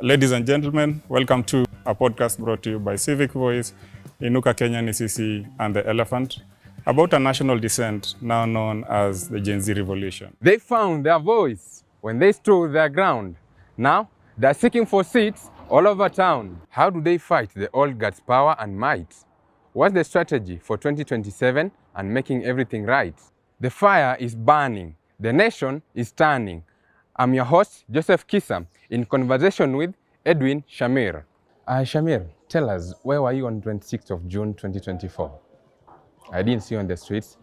Ladies and gentlemen, welcome to a podcast brought to you by Civic Voice, Inuka Kenya NCC, and The Elephant, about a national descent now known as the Gen Z Revolution. They found their voice when they stood their ground. Now, they're seeking for seats all over town. How do they fight the old guard's power and might? What's the strategy for 2027 and making everything right? The fire is burning. The nation is turning. I'm your host, Joseph Kisa, in conversation with Edwin Shamir. Shamir, tell us, where were you on 26th of June 2024? I didn't see you on the streets.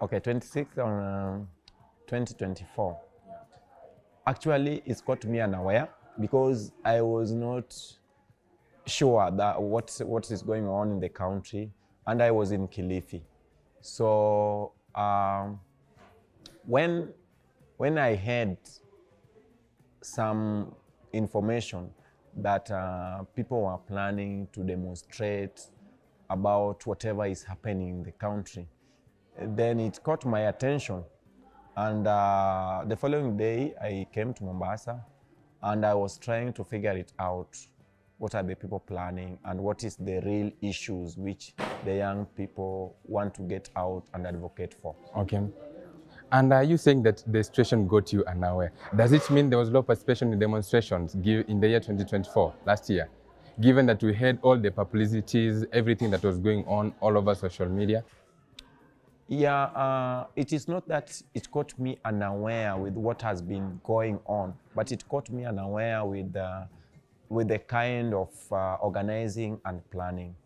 Okay, 26th on 2024. Actually, it's got me unaware because I was not sure that what is going on in the country, and I was in Kilifi. So when I had some information that people were planning to demonstrate about whatever is happening in the country, then it caught my attention. And the following day, I came to Mombasa, and I was trying to figure it out. What are the people planning, and what is the real issues which the young people want to get out and advocate for? Okay. And are you saying that the situation got you unaware? Does it mean there was low participation in demonstrations in the year 2024, last year, given that we had all the publicities, everything that was going on all over social media? Yeah, it is not that it caught me unaware with what has been going on, but it caught me unaware with the kind of organizing and planning.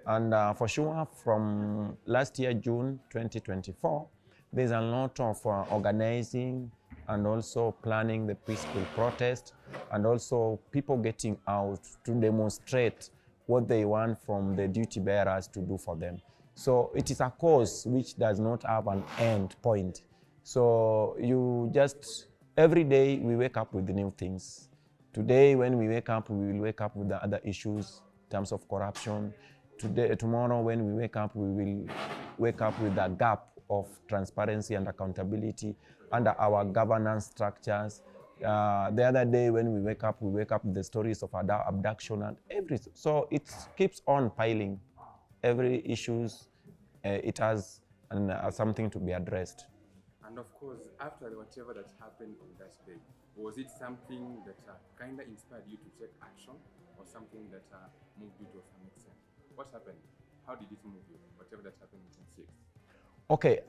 And for sure, from last year, June 2024, there's a lot of organizing and also planning the peaceful protest, and also people getting out to demonstrate what they want from the duty bearers to do for them. So it is a cause which does not have an end point. So you just, every day we wake up with new things. Today when we wake up, we will wake up with the other issues in terms of corruption. Tomorrow when we wake up, we will wake up with the gap of transparency and accountability under our governance structures. The other day when we wake up with the stories of abduction and everything. So it keeps on piling. Every issues, it has something to be addressed. And of course, after whatever that happened on that day, was it something that kind of inspired you to take action, or something that moved you to some extent? What happened? How did it move you, whatever that happened in 2006? Okay,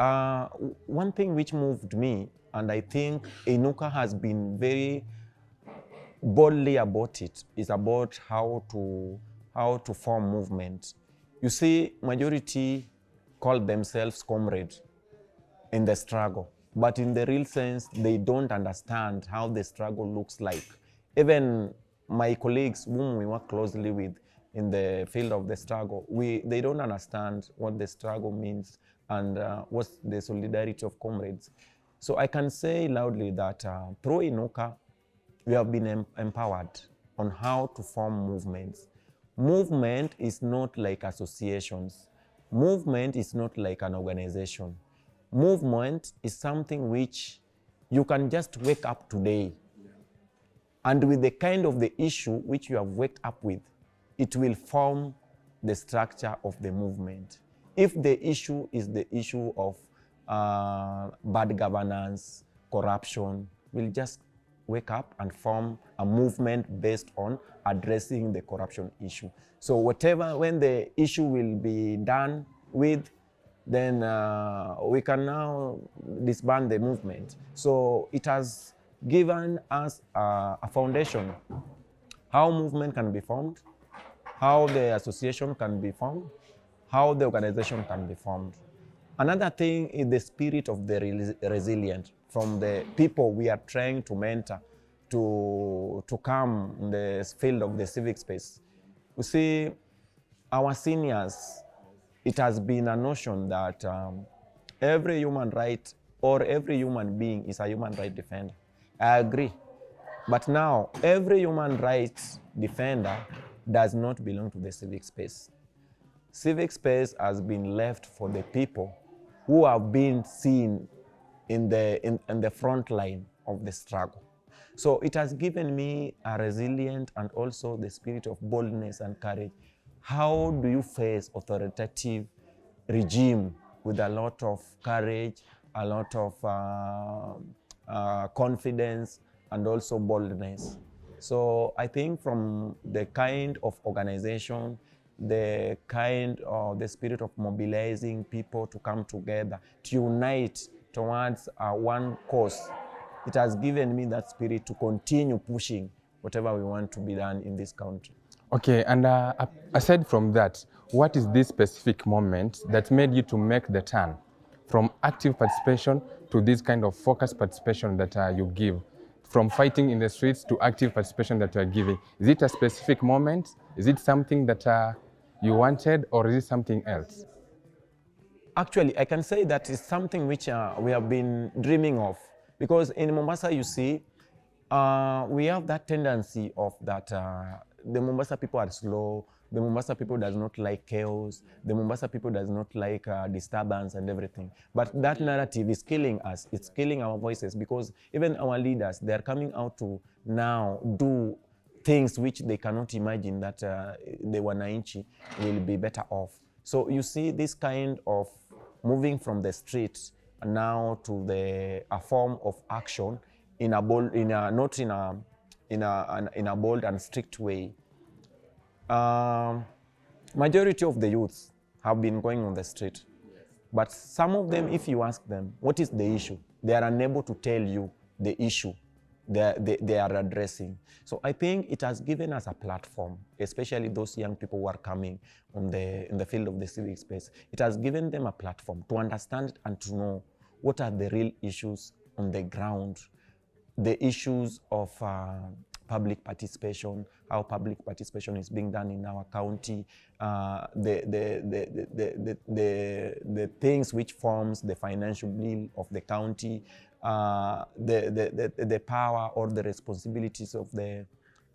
one thing which moved me, and I think Inuka has been very boldly about it, is about how to form movement. You see, majority call themselves comrades in the struggle, but in the real sense, they don't understand how the struggle looks like. Even my colleagues whom we work closely with in the field of the struggle, they don't understand what the struggle means and what's the solidarity of comrades. So I can say loudly that through Inuka, we have been empowered on how to form movements. Movement is not like associations. Movement is not like an organization. Movement is something which you can just wake up today, and with the kind of the issue which you have waked up with, it will form the structure of the movement. If the issue is the issue of bad governance, corruption, we'll just wake up and form a movement based on addressing the corruption issue. So when the issue will be done with, then we can now disband the movement. So it has given us a foundation, how movement can be formed, how the association can be formed, how the organization can be formed. Another thing is the spirit of the resilient from the people we are trying to mentor to come in the field of the civic space. You see, our seniors, it has been a notion that every human right or every human being is a human right defender. I agree. But now, every human rights defender does not belong to the civic space. Civic space has been left for the people who have been seen in the front line of the struggle. So it has given me a resilient and also the spirit of boldness and courage. How do you face authoritative regime with a lot of courage, a lot of confidence, and also boldness? So I think from the kind of organization, the kind of the spirit of mobilizing people to come together, to unite towards one cause, it has given me that spirit to continue pushing whatever we want to be done in this country. Okay, and aside from that, what is this specific moment that made you to make the turn from active participation to this kind of focused participation that you give? From fighting in the streets to active participation that you are giving. Is it a specific moment? Is it something that you wanted, or is it something else? Actually, I can say that it's something which we have been dreaming of. Because in Mombasa, you see, we have that tendency of that the Mombasa people are slow, the Mombasa people does not like chaos, the Mombasa people does not like disturbance and everything. But that narrative is killing us, it's killing our voices, because even our leaders, they are coming out to now do things which they cannot imagine that the wananchi will be better off. So you see this kind of moving from the streets now to a form of action in a bold, not in a bold and strict way. Majority of the youths have been going on the street, but some of them, if you ask them what is the issue, they are unable to tell you the issue they are addressing. So I think it has given us a platform, especially those young people who are coming in the field of the civic space. It has given them a platform to understand and to know what are the real issues on the ground, the issues of public participation, how public participation is being done in our county, the things which forms the financial bill of the county, the power or the responsibilities of the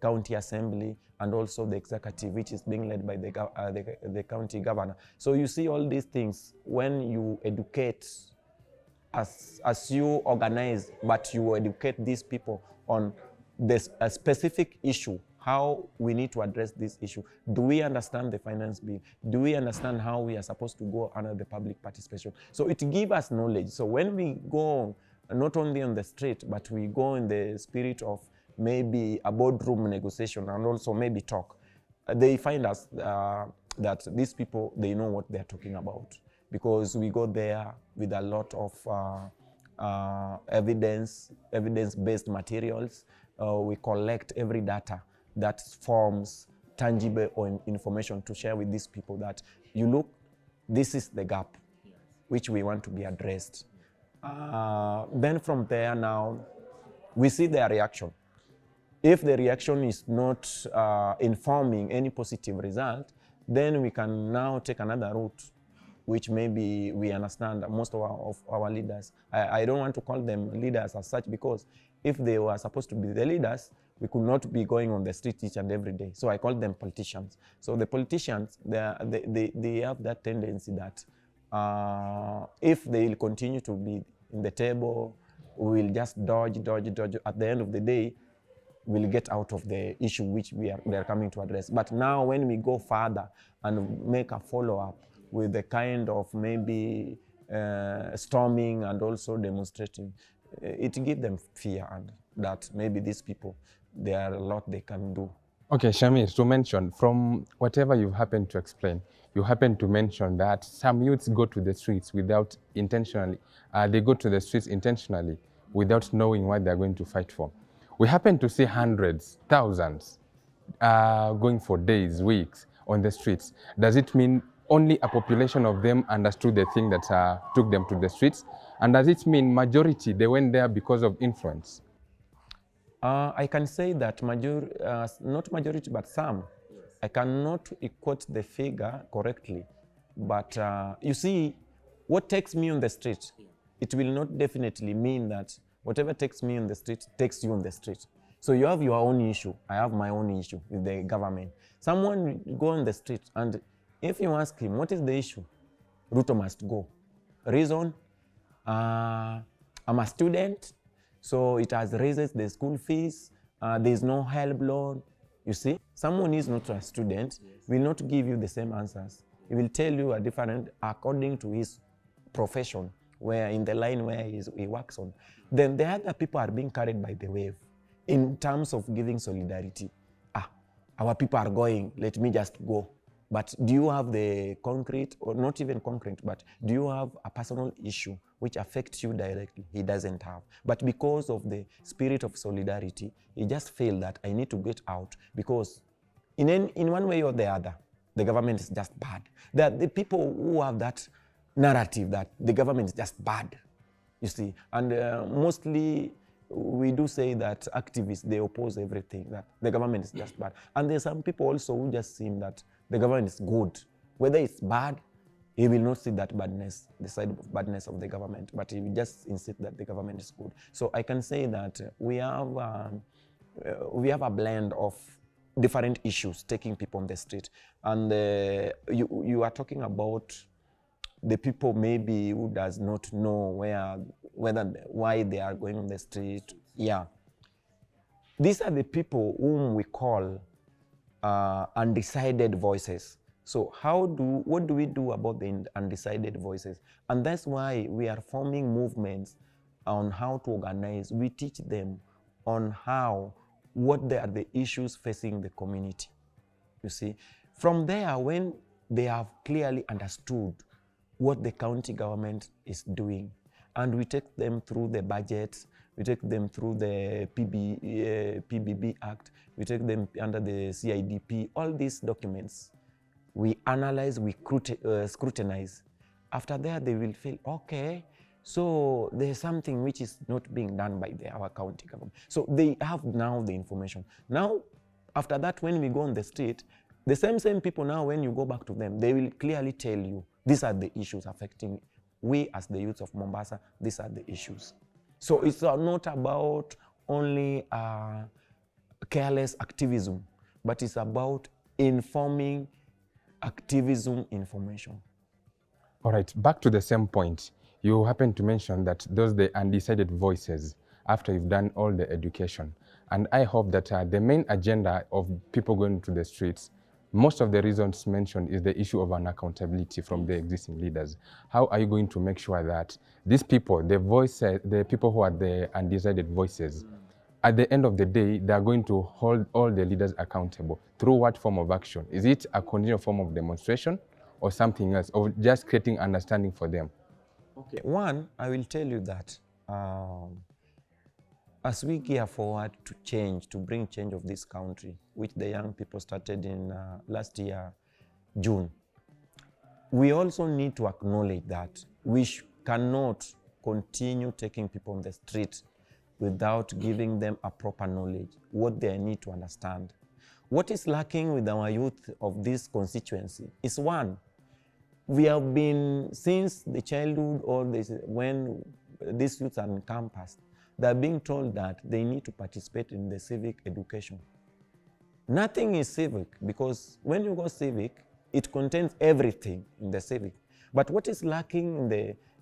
county assembly, and also the executive, which is being led by the county governor. So you see all these things when you educate, as you organize, but you educate these people on this a specific issue, how we need to address this issue. Do we understand the finance bill? Do we understand how we are supposed to go under the public participation? So it gives us knowledge. So when we go not only on the street, but we go in the spirit of maybe a boardroom negotiation and also maybe talk, they find us that these people, they know what they're talking about, because we go there with a lot of evidence-based materials. We collect every data that forms tangible or information to share with these people that, you look, this is the gap which we want to be addressed. Then from there now, we see their reaction. If the reaction is not informing any positive result, then we can now take another route, which maybe we understand most of our leaders. I don't want to call them leaders as such, because if they were supposed to be the leaders, we could not be going on the street each and every day. So I call them politicians. So the politicians, they have that tendency that if they will continue to be in the table, we will just dodge. At the end of the day, we'll get out of the issue which they're coming to address. But now when we go further and make a follow-up with the kind of maybe storming and also demonstrating, it gives them fear, and that maybe these people, there are a lot they can do. Okay, Shamir, to mention, from whatever you've happened to explain, you happen to mention that some youths go to the streets without intentionally, they go to the streets intentionally without knowing what they're going to fight for. We happen to see hundreds, thousands, going for days, weeks on the streets. Does it mean only a population of them understood the thing that took them to the streets? And does it mean majority, they went there because of influence? I can say that not majority, but some. I cannot quote the figure correctly, but you see, what takes me on the street, it will not definitely mean that whatever takes me on the street takes you on the street. So you have your own issue, I have my own issue with the government. Someone will go on the street, and if you ask him, what is the issue? Ruto must go. Reason? I'm a student, So it has raises the school fees. There's no help loan. You see, someone who is not a student will not give you the same answers. He will tell you a different according to his profession, where in the line where he works on. Then the other people are being carried by the wave in terms of giving solidarity. Our people are going, let me just go. But do you have the concrete, or not even concrete, but do you have a personal issue which affects you directly? He doesn't have. But because of the spirit of solidarity, he just feel that I need to get out, because in one way or the other, the government is just bad. That the people who have that narrative that the government is just bad, you see, and mostly we do say that activists, they oppose everything, that the government is just bad. And there's some people also who just seem that the government is good. Whether it's bad, he will not see that badness, the side of badness of the government, but he will just insist that the government is good. So I can say that we have a blend of different issues taking people on the street. And you are talking about the people maybe who does not know why they are going on the street. Yeah. These are the people whom we call undecided voices. So what do we do about the undecided voices? And that's why we are forming movements on how to organize. We teach them on what are the issues facing the community, you see. From there, when they have clearly understood what the county government is doing, and we take them through the budget, we take them through the PBB Act, we take them under the CIDP, all these documents, we analyze, we scrutinize. After that, they will feel, okay, so there's something which is not being done by our county government. So they have now the information. Now, after that, when we go on the street, the same people now, when you go back to them, they will clearly tell you, these are the issues affecting we as the youth of Mombasa, these are the issues. So it's not about only careless activism, but it's about informing activism information. All right, back to the same point. You happen to mention that those the undecided voices after you've done all the education. And I hope that the main agenda of people going to the streets, most of the reasons mentioned is the issue of an accountability from the existing leaders. How are you going to make sure that these people, the people who are the undecided voices, at the end of the day, they are going to hold all the leaders accountable? Through what form of action? Is it a continual form of demonstration or something else, or just creating understanding for them? Okay. One, I will tell you that as we gear forward to change, to bring change of this country, which the young people started in last year, June, we also need to acknowledge that we cannot continue taking people on the street without giving them a proper knowledge, what they need to understand. What is lacking with our youth of this constituency is, one, we have been, since the childhood or when these youths are on campus, they're being told that they need to participate in the civic education. Nothing is civic, because when you go civic, it contains everything in the civic. But what is lacking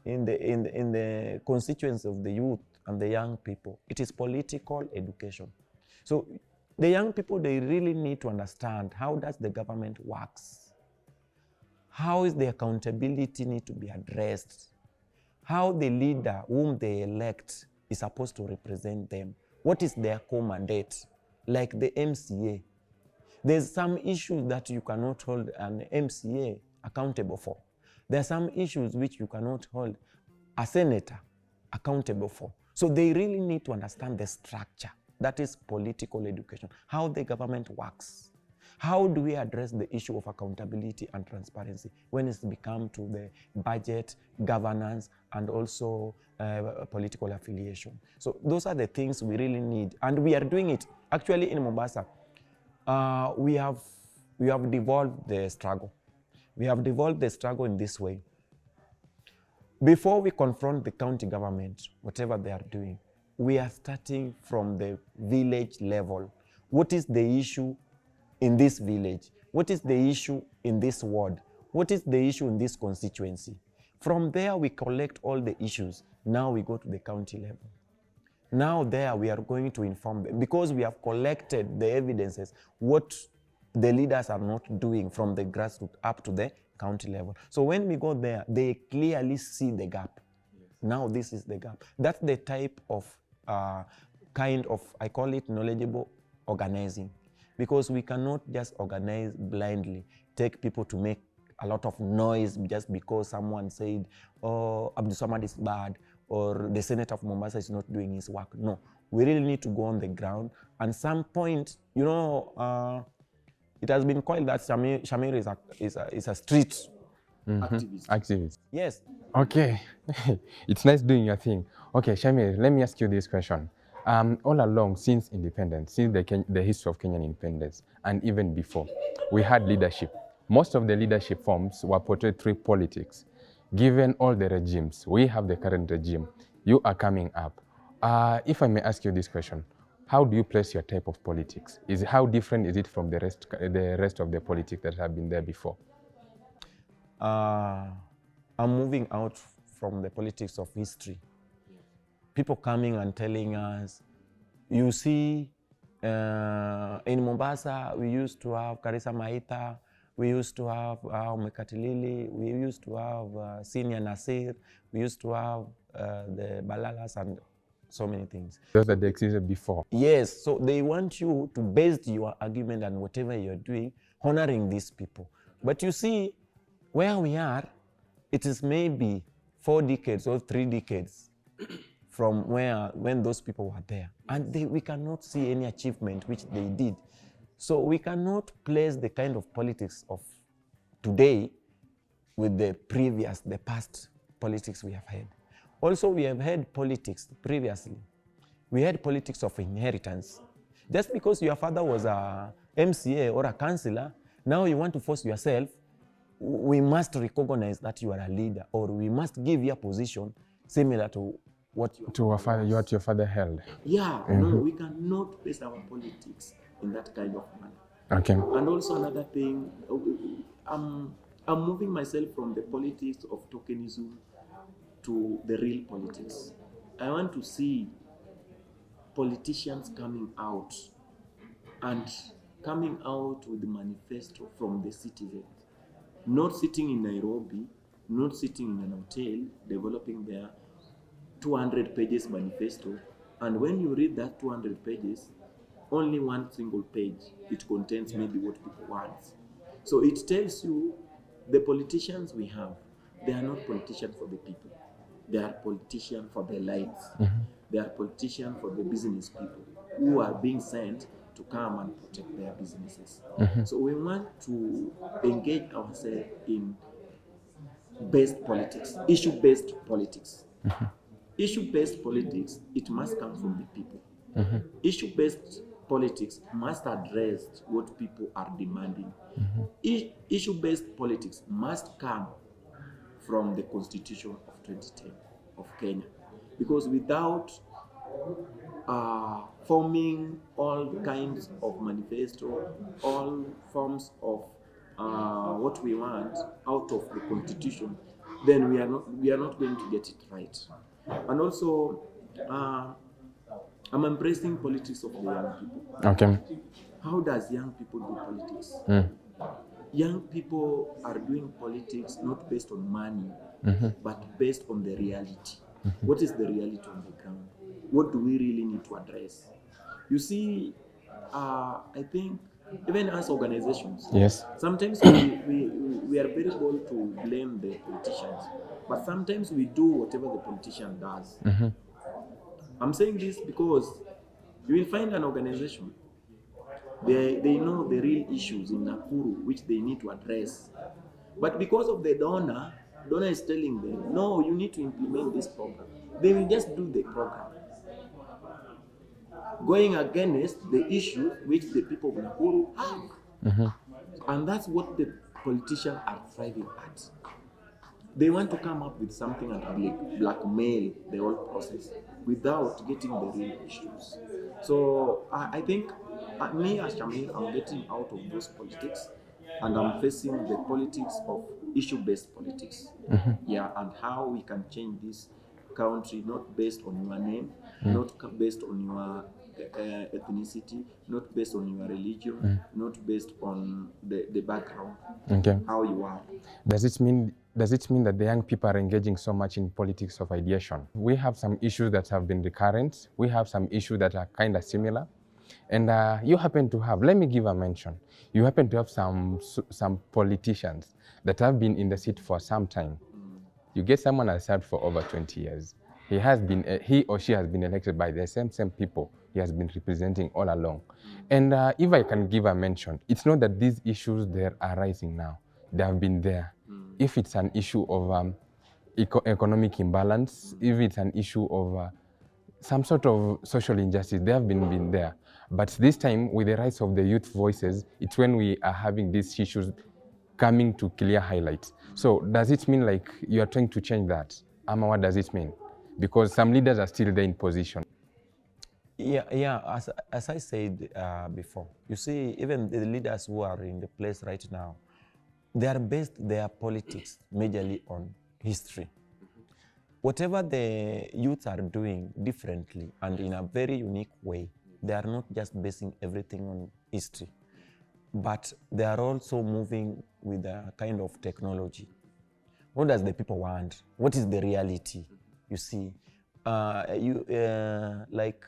in the constituency of the youth and the young people, it is political education. So the young people, they really need to understand how does the government works. How is the accountability need to be addressed? How the leader whom they elect is supposed to represent them? What is their core mandate? Like the MCA. There's some issues that you cannot hold an MCA accountable for. There are some issues which you cannot hold a senator accountable for. So they really need to understand the structure. That is political education. How the government works. How do we address the issue of accountability and transparency when it's become to the budget, governance, and also political affiliation? So those are the things we really need, and we are doing it. Actually, in Mombasa, we have devolved the struggle. We have devolved the struggle in this way. Before we confront the county government, whatever they are doing, we are starting from the village level. What is the issue in this village? What is the issue in this ward? What is the issue in this constituency? From there, we collect all the issues. Now we go to the county level. Now there we are going to inform them because we have collected the evidences, what the leaders are not doing from the grassroots up to the county level. So when we go there, they clearly see the gap. Yes. Now this is the gap. That's the type of kind of, I call it knowledgeable organizing, because we cannot just organize blindly, take people to make a lot of noise just because someone said, oh, Abdul Samad is bad, or the Senator of Mombasa is not doing his work. No, we really need to go on the ground. And some point, you know, it has been called that Shamir is a street activist. Yes. Okay, it's nice doing your thing. Okay, Shamir, let me ask you this question. All along, since independence, since the history of Kenyan independence, and even before, we had leadership. Most of the leadership forms were portrayed through politics. Given all the regimes, we have the current regime, you are coming up. If I may ask you this question, how do you place your type of politics? How different is it from the rest of the politics that have been there before? I'm moving out from the politics of history. People coming and telling us, you see, in Mombasa, we used to have Karisa Maita, we used to have Mekatilili, we used to have Senior Nasir, we used to have the Balalas and so many things. Those that existed before. Yes, so they want you to base your argument and whatever you're doing, honoring these people. But you see, where we are, it is maybe 4 decades or 3 decades from when those people were there. And we cannot see any achievement which they did. So we cannot place the kind of politics of today with the past politics we have had. Also, we have had politics previously. We had politics of inheritance. Just because your father was a MCA or a councillor, now you want to force yourself, we must recognize that you are a leader, or we must give you a position similar to what your father held. Yeah, no, we cannot base our politics in that kind of manner. Okay. And also another thing, I'm moving myself from the politics of tokenism to the real politics. I want to see politicians coming out with the manifesto from the citizens. Not sitting in Nairobi, not sitting in an hotel, developing their 200 pages manifesto. And when you read that 200 pages, only one single page, it contains maybe what people want. So it tells you the politicians we have, they are not politicians for the people. They are politicians for their lives. They are politicians for the business people who are being sent to come and protect their businesses. So we want to engage ourselves in based politics, issue-based politics. Issue-based politics, it must come from the people. Issue-based politics must address what people are demanding. Issue-based politics must come from the Constitution of 2010 of Kenya. Because without forming all kinds of manifesto, all forms of what we want out of the Constitution, then we are not going to get it right. And also, I'm embracing politics of the young people. Okay. How does young people do politics? Young people are doing politics not based on money, but based on the reality. What is the reality on the ground? What do we really need to address? You see, I think even as organizations, yes, sometimes we are very bold to blame the politicians, but sometimes we do whatever the politician does. I'm saying this because you will find an organization, they know the real issues in Nakuru which they need to address. But because of the donor is telling them, no, you need to implement this program. They will just do the program, going against the issues which the people of Nakuru have. And that's what the politicians are thriving at. They want to come up with something and blackmail the whole process without getting the real issues. So I think me as Shamir, I'm getting out of those politics and I'm facing the politics of issue-based politics. Yeah, and how we can change this country not based on your name, not based on your ethnicity, not based on your religion, not based on the background, Okay. how you are. Does it mean that the young people are engaging so much in politics of ideation? We have some issues that have been recurrent. We have some issues that are kind of similar. And you happen to have, let me give a mention, you happen to have some politicians that have been in the seat for some time. You get someone has served for over 20 years. He or she has been elected by the same people he has been representing all along. And if I can give a mention, it's not that these issues they're arising now. They have been there. If it's an issue of economic imbalance, if it's an issue of some sort of social injustice, they have been there. But this time, with the rise of the youth voices, it's when we are having these issues coming to clear highlights. So does it mean like you are trying to change that? Ama, what does it mean? Because some leaders are still there in position. Yeah. As I said before, you see, even the leaders who are in the place right now, they are based their politics majorly on history. Whatever the youths are doing differently and in a very unique way, they are not just basing everything on history, but they are also moving with a kind of technology. What does the people want? What is the reality? You see, like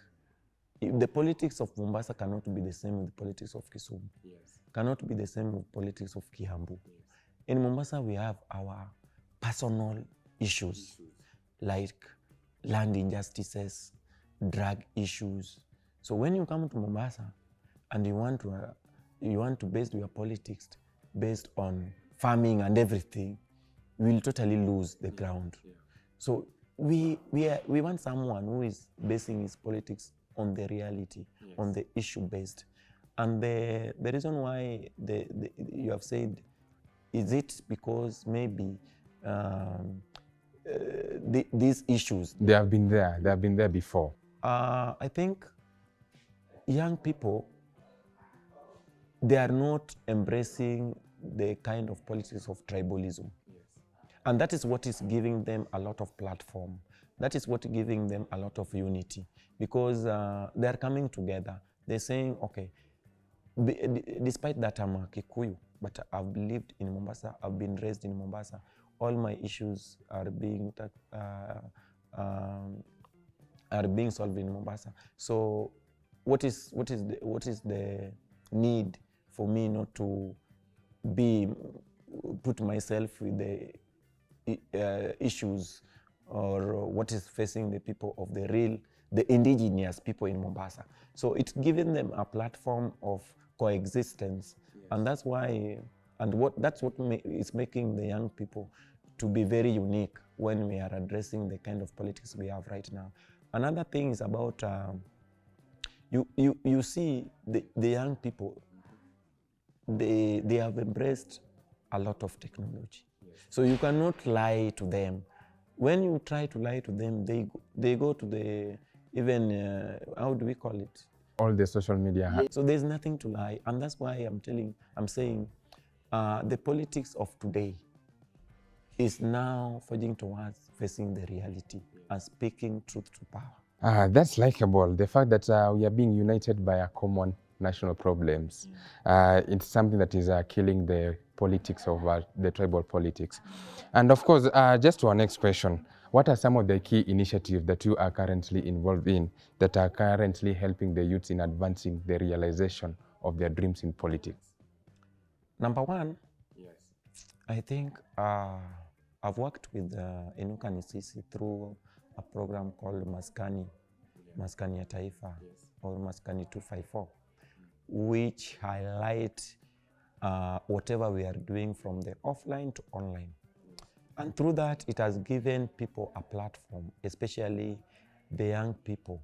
the politics of Mombasa cannot be the same with the politics of Kisumu. Yes. Cannot be the same with politics of Kiambu. Yes. In Mombasa, we have our personal issues like land injustices, drug issues. So when you come to Mombasa and you want to base your politics based on farming and everything, you will totally lose the ground. Yeah. So we want someone who is basing his politics on the reality, yes, on the issue based. And the reason why you have said, is it because maybe these issues? They have been there. They have been there before. I think young people, they are not embracing the kind of politics of tribalism. Yes. And that is what is giving them a lot of platform. That is what is giving them a lot of unity, because they are coming together. They're saying, okay, despite that I'm a Kikuyu, but I've lived in Mombasa, I've been raised in Mombasa, all my issues are being solved in Mombasa. So what is the need for me not to put myself with the issues or what is facing the people of the indigenous people in Mombasa? So it's giving them a platform of coexistence. Yes. And that's why, that's what is making the young people to be very unique when we are addressing the kind of politics we have right now. Another thing is about, you see the young people, they have embraced a lot of technology. Yes. So you cannot lie to them. When you try to lie to them, they go to the, even, how do we call it? All the social media. So there's nothing to lie. And that's why I'm saying the politics of today is now verging towards facing the reality and speaking truth to power. That's likable. The fact that we are being united by a common national problems. It's something that is killing the politics of the tribal politics. And of course, just to our next question, what are some of the key initiatives that you are currently involved in that are currently helping the youths in advancing the realization of their dreams in politics? Number one, yes, I think I've worked with Inuka Nisisi through a program called Maskani ya Taifa, yes, or Maskani 254, which highlight whatever we are doing from the offline to online. And through that, it has given people a platform, especially the young people,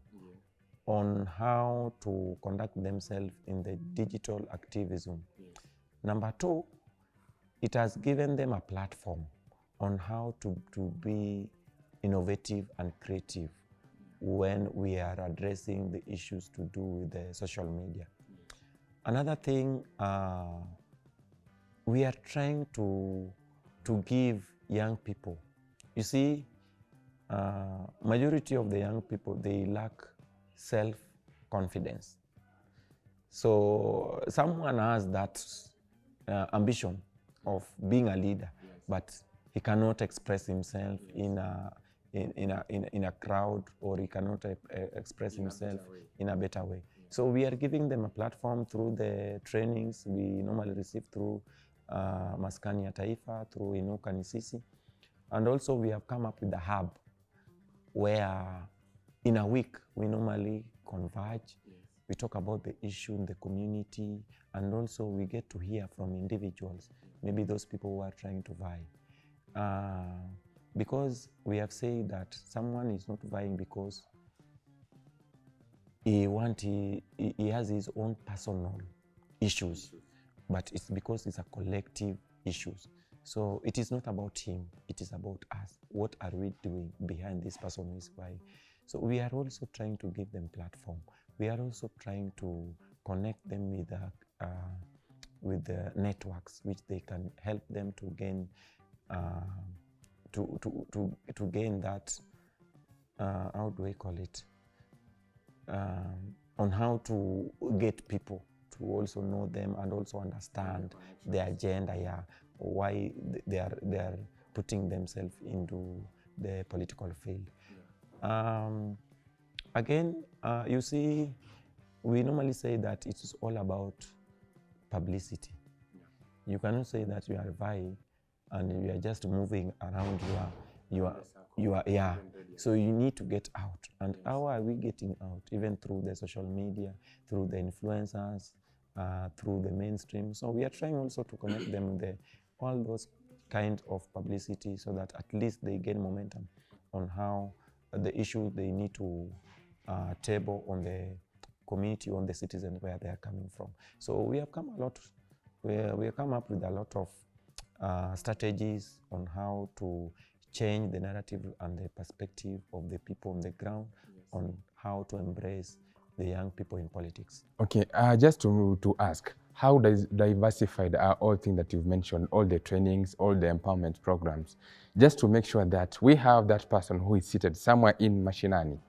on how to conduct themselves in the digital activism. Yes. Number two, it has given them a platform on how to be innovative and creative when we are addressing the issues to do with the social media. Another thing, we are trying to give young people, you see, majority of the young people, they lack self-confidence. So someone has that ambition of being a leader, but he cannot express himself in a crowd, or he cannot express himself in a better way. So we are giving them a platform through the trainings we normally receive through Maskani ya Taifa, through Inuka ni Sisi. And also we have come up with a hub where in a week we normally converge. We talk about the issue in the community, and also we get to hear from individuals, maybe those people who are trying to vie. Because we have said that someone is not vying because he has his own personal issues, but it's because it's a collective issues. So it is not about him, it is about us. What are we doing behind this person who is vying? So we are also trying to give them platform. We are also trying to connect them with the networks, which they can help them to gain to gain that, how do I call it, on how to get people to also know them and also understand the agenda, why they are putting themselves into the political field. Again, you see, we normally say that it is all about publicity. You cannot say that you are vying and you are just moving around so you need to get out. And how are we getting out? Even through the social media, through the influencers, through the mainstream. So we are trying also to connect them with all those kinds of publicity, so that at least they gain momentum on how the issue they need to table on the community, on the citizens where they are coming from. So we have come up with a lot of strategies on how to change the narrative and the perspective of the people on the ground, on how to embrace the young people in politics. Okay, just to ask, how diversified are all things that you've mentioned, all the trainings, all the empowerment programs, just to make sure that we have that person who is seated somewhere in Mashinani.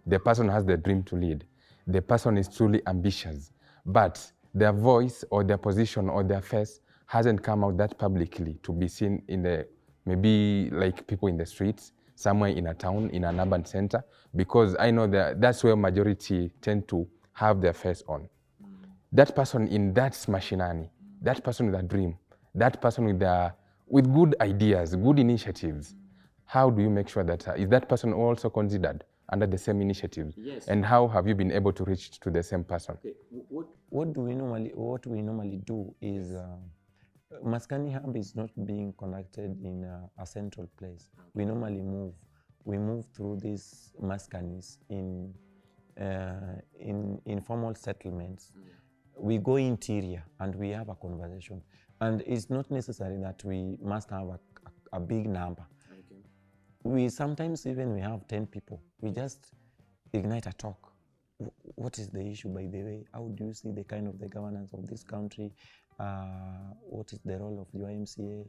The person has the dream to lead. The person is truly ambitious, but their voice or their position or their face hasn't come out that publicly to be seen in the, maybe like people in the streets, somewhere in a town, in an urban center, because I know that that's where majority tend to have their face on. That person in that Mashinani, that person with a dream, that person with good ideas, good initiatives, how do you make sure that, is that person also considered under the same initiatives? Yes. And how have you been able to reach to the same person? Okay. What we normally do is, Maskani Hub is not being conducted in a central place. We normally move through these Maskanis in informal settlements. We go interior and we have a conversation. And it's not necessary that we must have a big number. Okay. We sometimes even we have 10 people. We just ignite a talk. What is the issue, by the way? How do you see the kind of the governance of this country? What is the role of the YMCA?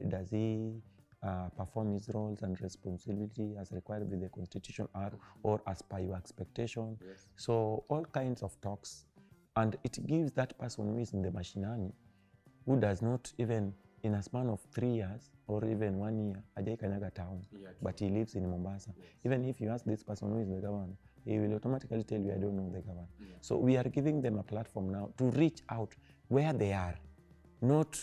Does he perform his roles and responsibility as required with the Constitution or as per your expectation? Yes. So all kinds of talks. And it gives that person who is in the Mashinani, who does not even, in a span of 3 years or even 1 year, ajai kanyaga town, but he lives in Mombasa. Yes. Even if you ask this person who is the governor, he will automatically tell you, I don't know the governor. Yeah. So we are giving them a platform now to reach out where they are, not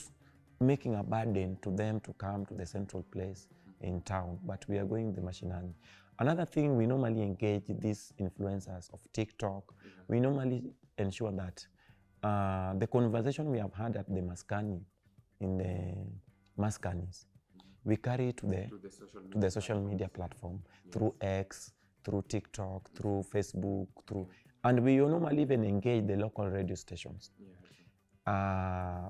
making a burden to them to come to the central place in town, but we are going the Mashinani. Another thing, we normally engage these influencers of TikTok. We normally ensure that the conversation we have had at the Maskani, in the Maskanis, we carry it to the social media platform, through X, through TikTok, through Facebook, and we normally even engage the local radio stations.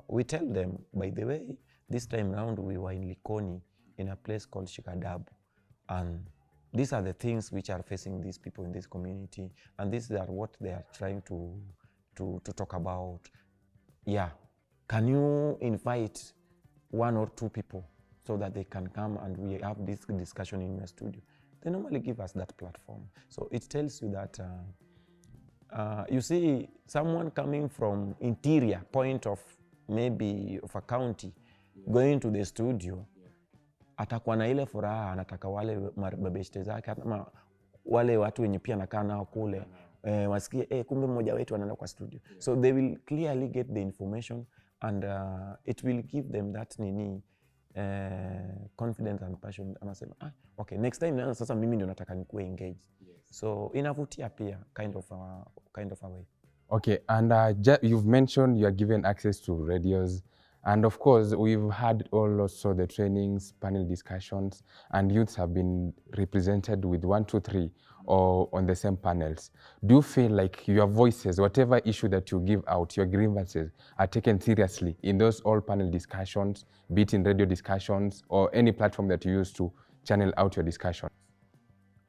We tell them, by the way, this time round we were in Likoni in a place called Shikadabu, and these are the things which are facing these people in this community, and these are what they are trying to talk about. Yeah, can you invite 1 or 2 people so that they can come and we have this discussion in your studio? they normally give us that platform. So it tells you that, you see someone coming from interior point of maybe of a county, going to the studio, atakuwa na ile furaha, anataka wale mabeshte zake ama wale watu wenye pia nakaa nao kule wasikie kumbe mmoja wetu anaenda kwa studio. So they will clearly get the information and it will give them that confidence and passion. Anasema okay, next time sasa mimi ndio nataka nikuwe engaged. So inavutia pia kind of a way. Okay, and you've mentioned you are given access to radios, and of course we've had also the trainings, panel discussions, and youths have been represented with 1, 2, 3 or on the same panels. Do you feel like your voices, whatever issue that you give out, your grievances are taken seriously in those all panel discussions, be it in radio discussions or any platform that you use to channel out your discussion?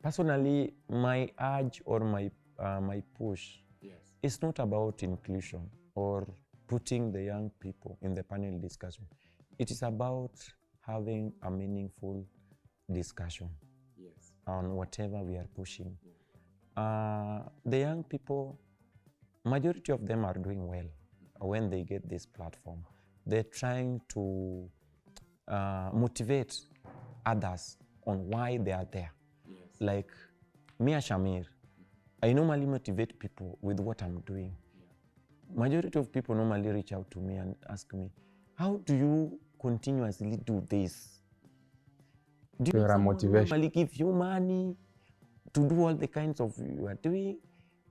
Personally, my urge or my push is not about inclusion or putting the young people in the panel discussion. It is about having a meaningful discussion on whatever we are pushing. The young people, majority of them are doing well when they get this platform. They're trying to motivate others on why they are there. Like me as Shamir, I normally motivate people with what I'm doing. Majority of people normally reach out to me and ask me, how do you continuously do this? Do you normally give you money to do all the kinds of you are doing?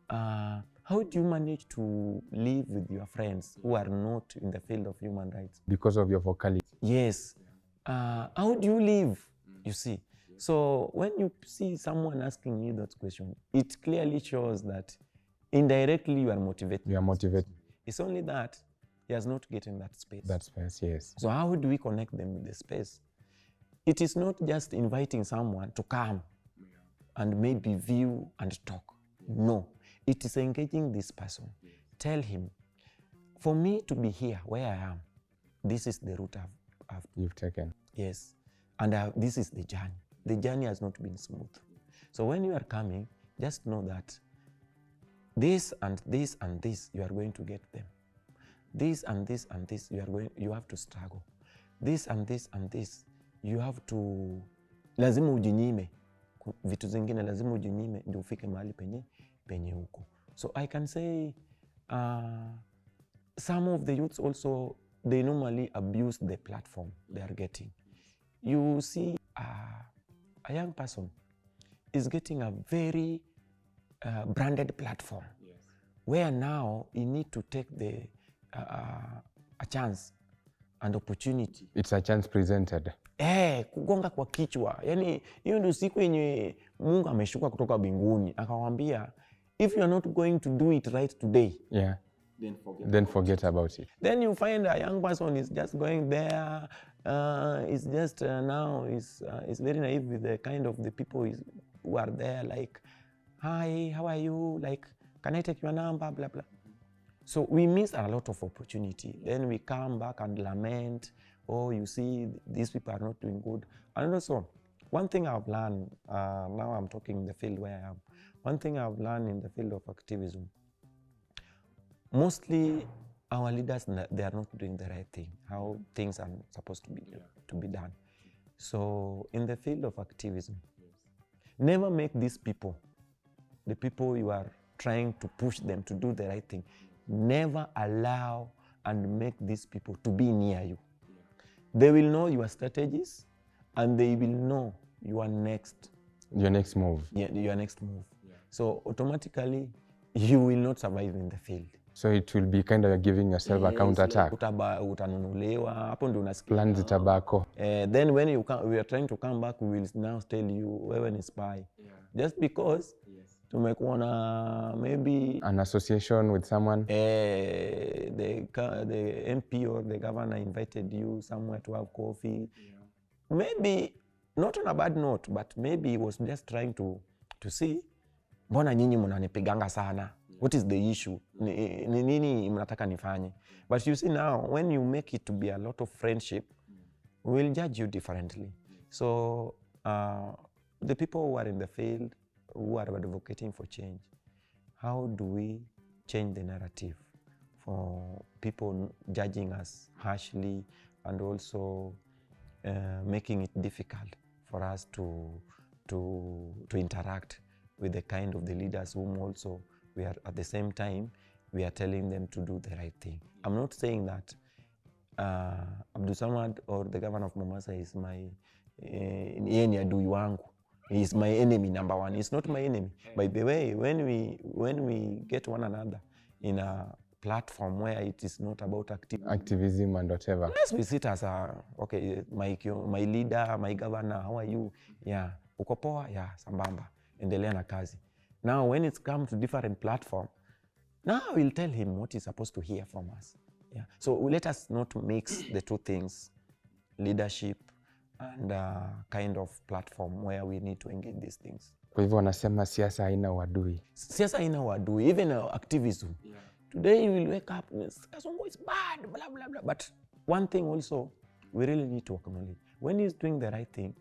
How do you manage to live with your friends who are not in the field of human rights? Because of your vocality. Yes. How do you live? You see. So when you see someone asking you that question, it clearly shows that indirectly you are motivated. You are motivated. It's only that he has not gotten that space. That space, yes. So how do we connect them with the space? It is not just inviting someone to come and maybe view and talk. No, it is engaging this person. Tell him, for me to be here where I am, this is the route you've taken. Yes, and this is the journey. The journey has not been smooth. So when you are coming, just know that this and this and this, you are going to get them. This and this and this, you have to struggle. This and this and this, you have to, lazima ujinyime. Vitu zingine lazima ujinyime ndio ufike mahali penye huko. So I can say some of the youths also, they normally abuse the platform they are getting. You see a young person is getting a very branded platform where now you need to take a chance and opportunity. It's a chance presented. Kugonga kwa kichwa. Yani hiyo ndio siku yenye Mungu ameshuka kutoka mbinguni akawaambia, if you are not going to do it right today, then forget about it. Then you find a young person is just going there, is just now is very naive with the kind of the people who are there, like, hi, how are you? Like, can I take your number? Blah, blah. So we miss a lot of opportunity. Then we come back and lament, oh, you see, these people are not doing good. And also, one thing I've learned, now I'm talking in the field where I am, one thing I've learned in the field of activism, mostly our leaders, they are not doing the right thing, how things are supposed to be done. So in the field of activism, never make these people, the people you are trying to push them to do the right thing, never allow and make these people to be near you. They will know your strategies and they will know your next move. Yeah, your next move. So automatically, you will not survive in the field. So it will be kind of giving yourself a counter-attack. Utanunulewa, hapo ndio unasikia. Plans zitabako. Then when we are trying to come back, we will now tell you, wewe ni spy. Just because tumekuwa na maybe an association with someone. The MP or the governor invited you somewhere to have coffee. Maybe, not on a bad note, but maybe he was just trying to see, mbona nyinyi mnanipiganga sana? What is the issue? Nini mnataka nifanye? But you see now, when you make it to be a lot of friendship, we will judge you differently. So the people who are in the field, who are advocating for change, how do we change the narrative for people judging us harshly and also making it difficult for us to interact with the kind of the leaders whom also we are at the same time we are telling them to do the right thing. I'm not saying that Abdul Samad or the governor of Mombasa is my adui wangu. He is my enemy number one. He's not my enemy. By the way, when we get one another in a platform where it is not about activism and whatever, yes, we sit as okay, my leader, my governor, how are you? Yeah, uko poa? Yeah, sambamba. Endelea na kazi. Now, when it's come to different platform, now we'll tell him what he's supposed to hear from us. Yeah. So let us not mix the two things, leadership and kind of platform where we need to engage these things. Kwa hivyo wanasema siasa haina uadui. Siasa haina uadui, even activism. Yeah. Today you will wake up, Kasongo is bad, blah, blah, blah. But one thing also, we really need to acknowledge. When he's doing the right thing,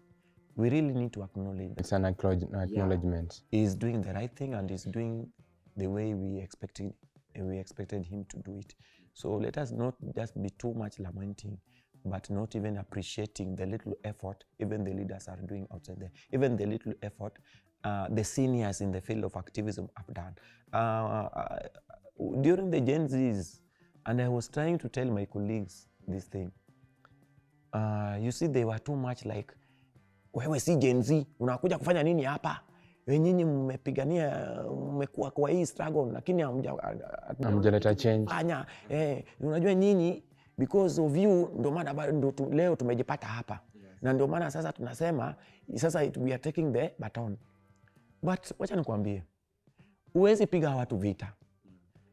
we really need to acknowledge that. It's an acknowledgement. Yeah. He's doing the right thing and he's doing the way we expected him to do it. So let us not just be too much lamenting, but not even appreciating the little effort even the leaders are doing outside there. Even the little effort the seniors in the field of activism have done. During the Gen Zs, and I was trying to tell my colleagues this thing. You see, they were too much like, wewe si Gen Z, unakuja kufanya nini hapa? Nyinyi mmepigania, mmekuwa kwa hii struggle, lakini hamjaleta change. Unajua nyinyi, because of you, ndo maana leo tumejipata hapa. Yes. Na ndo maana sasa tunasema, sasa we are taking the baton. But wacha nikwambie, huwezi piga watu vita.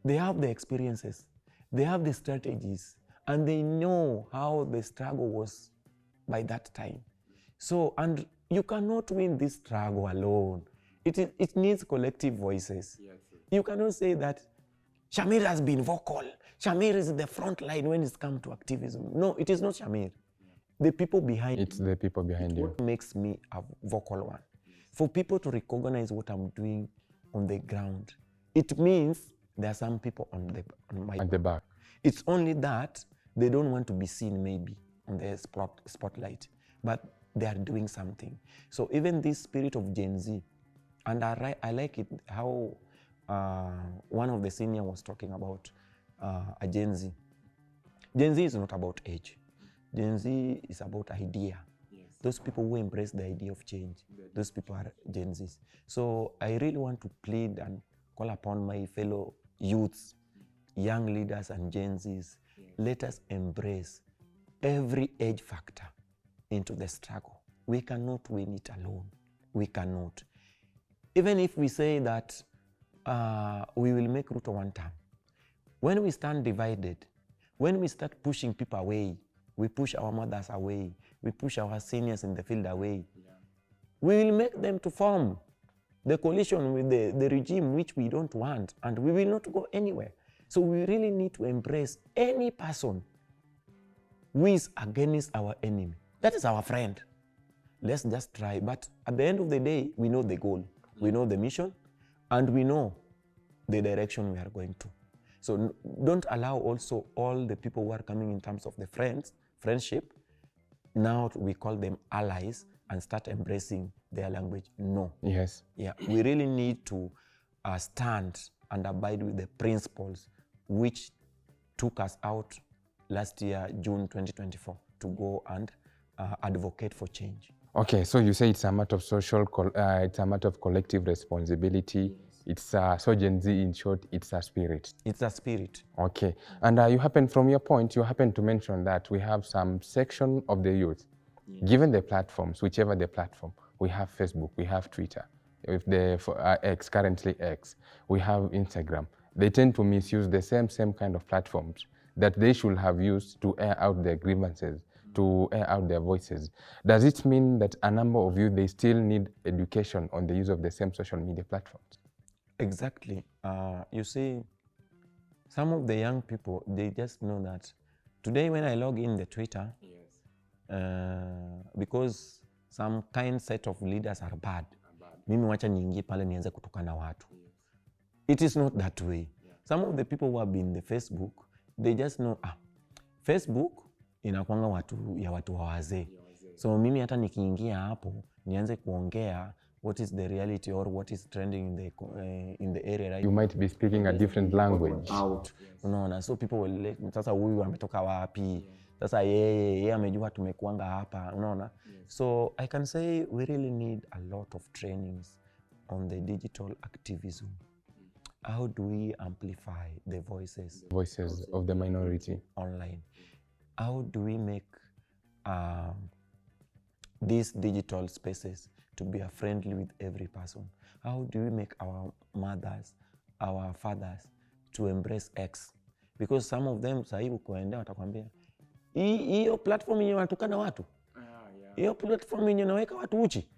They have the experiences, they have the strategies, and they know how the struggle was by that time. So, and you cannot win this struggle alone. It needs collective voices. Yes. You cannot say that Shamir has been vocal. Shamir is the front line when it's come to activism. No, it is not Shamir. The people behind It's the people behind you. What makes me a vocal one. For people to recognize what I'm doing on the ground, it means there are some people on my at the back. It's only that they don't want to be seen maybe on the spotlight, but they are doing something. So even this spirit of Gen Z, and I like it how one of the senior was talking about a Gen Z. Gen Z is not about age. Gen Z is about idea. Yes. Those people who embrace the idea of change, those people are Gen Zs. So I really want to plead and call upon my fellow youths, young leaders and Gen Zs. Yes. Let us embrace every age factor into the struggle. We cannot win it alone. We cannot. Even if we say that we will make Ruto one term, when we stand divided, when we start pushing people away, we push our mothers away, we push our seniors in the field away, we will make them to form the coalition with the regime which we don't want, and we will not go anywhere. So we really need to embrace any person who is against our enemy. That is our friend. Let's just try. But at the end of the day, we know the goal, we know the mission, and we know the direction we are going to. So don't allow also all the people who are coming in terms of the friendship, now we call them allies and start embracing their language. No. Yes. Yeah, we really need to stand and abide with the principles which took us out last year, June 2024, to go and advocate for change. Okay, so you say it's a matter of it's a matter of collective responsibility. Yes. It's so Gen Z, in short, it's a spirit. It's a spirit. Okay, and from your point, you happen to mention that we have some section of the youth, yes, given the platforms, whichever the platform, we have Facebook, we have Twitter, if X, currently X, we have Instagram. They tend to misuse the same kind of platforms that they should have used to air out their grievances, to air out their voices. Does it mean that a number of you, they still need education on the use of the same social media platforms? Exactly. You see, some of the young people, they just know that today when I log in the Twitter, yes, because some kind set of leaders are bad. Mimi wacha niingie pale nianze kutukana watu. It is not that way. Some of the people who have been in the Facebook, they just know, Facebook inakuanga watu wa wazee. So mimi hata nikiingia hapo, nianze kuongea what is the reality or what is trending in the area, right? You might be speaking a different language. Out. Unaona, so people will like, sasa huyu ametoka wapi? Sasa yeye amejua tumekuanga hapa, unaona? So I can say we really need a lot of trainings on the digital activism. How do we amplify the voices of the minority online? How do we make these digital spaces to be friendly with every person? How do we make our mothers, our fathers to embrace X? Because some of them sahi ukoendea watakwambia hiyo platform yenye wanatukana watu, hiyo platform yenye naweka watu uchi,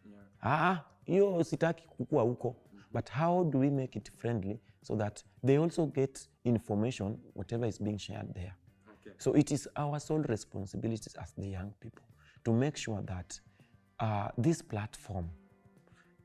hiyo sitaki kukua huko. But how do we make it friendly so that they also get information, whatever is being shared there? Okay. So it is our sole responsibilities as the young people to make sure that this platform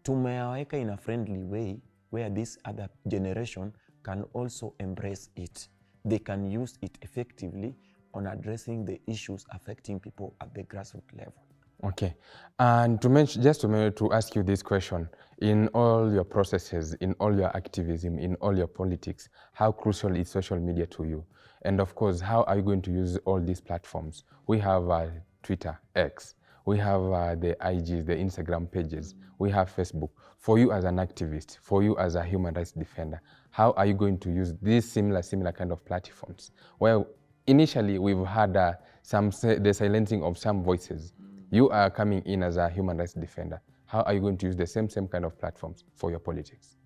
tumeweka in a friendly way where this other generation can also embrace it. They can use it effectively on addressing the issues affecting people at the grassroots level. Okay, and to mention, to ask you this question, in all your processes, in all your activism, in all your politics, how crucial is social media to you? And of course, how are you going to use all these platforms? We have Twitter, X, we have the IGs, the Instagram pages, we have Facebook. For you as an activist, for you as a human rights defender, how are you going to use these similar kind of platforms? Well, initially we've had the silencing of some voices. You are coming in as a human rights defender. How are you going to use the same kind of platforms for your politics?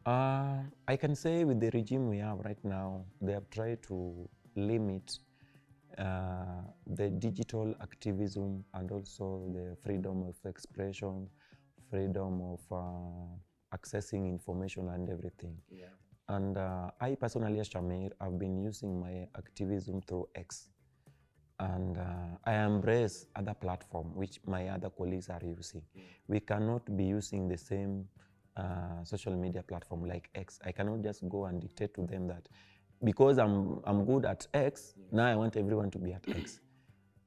I can say with the regime we have right now, they have tried to limit the digital activism and also the freedom of expression, freedom of accessing information and everything. Yeah. And I personally, as Shamir, I've been using my activism through X. And I embrace other platforms which my other colleagues are using. We cannot be using the same social media platform like X. I cannot just go and dictate to them that because I'm good at X, now I want everyone to be at X.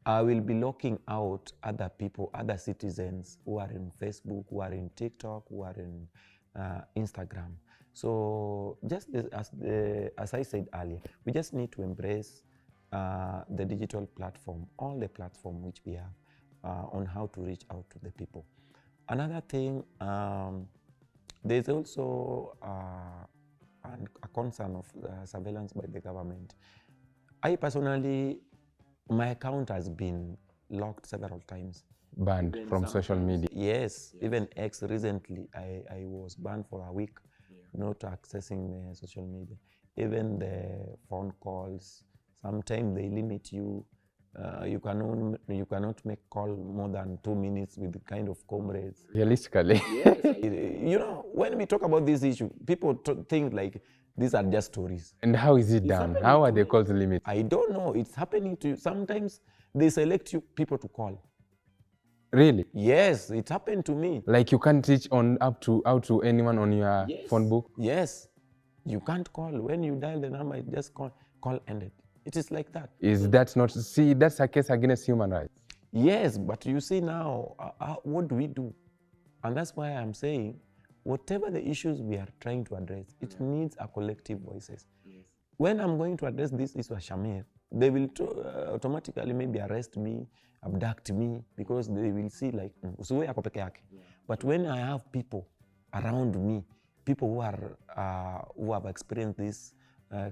I will be locking out other people, other citizens who are in Facebook, who are in TikTok, who are in Instagram. So just as I said earlier, we just need to embrace the digital platform, all the platform which we have on how to reach out to the people. Another thing, there's also a concern of surveillance by the government. I personally, my account has been locked several times. Banned from social media? Yes, even X recently, I was banned for a week, not accessing the social media. Even the phone calls, sometimes they limit you. You cannot make call more than 2 minutes with the kind of comrades. Realistically. Yes. You know, when we talk about this issue, people think like these are just stories. And how is it done? How are they called limits? I don't know. It's happening to you. Sometimes they select you people to call. Really? Yes, it happened to me. Like you can't reach on out to anyone on your phone book? Yes. You can't call. When you dial the number, it just call ended. It is like that. Is that not, see, that's a case against human rights? Yes, but you see now, what do we do? And that's why I'm saying, whatever the issues we are trying to address, it needs a collective voices. Yes. When I'm going to address this issue as Shamir, they will automatically maybe arrest me, abduct me, because they will see like, usiwe yako peke yake. But when I have people around me, people who have experienced this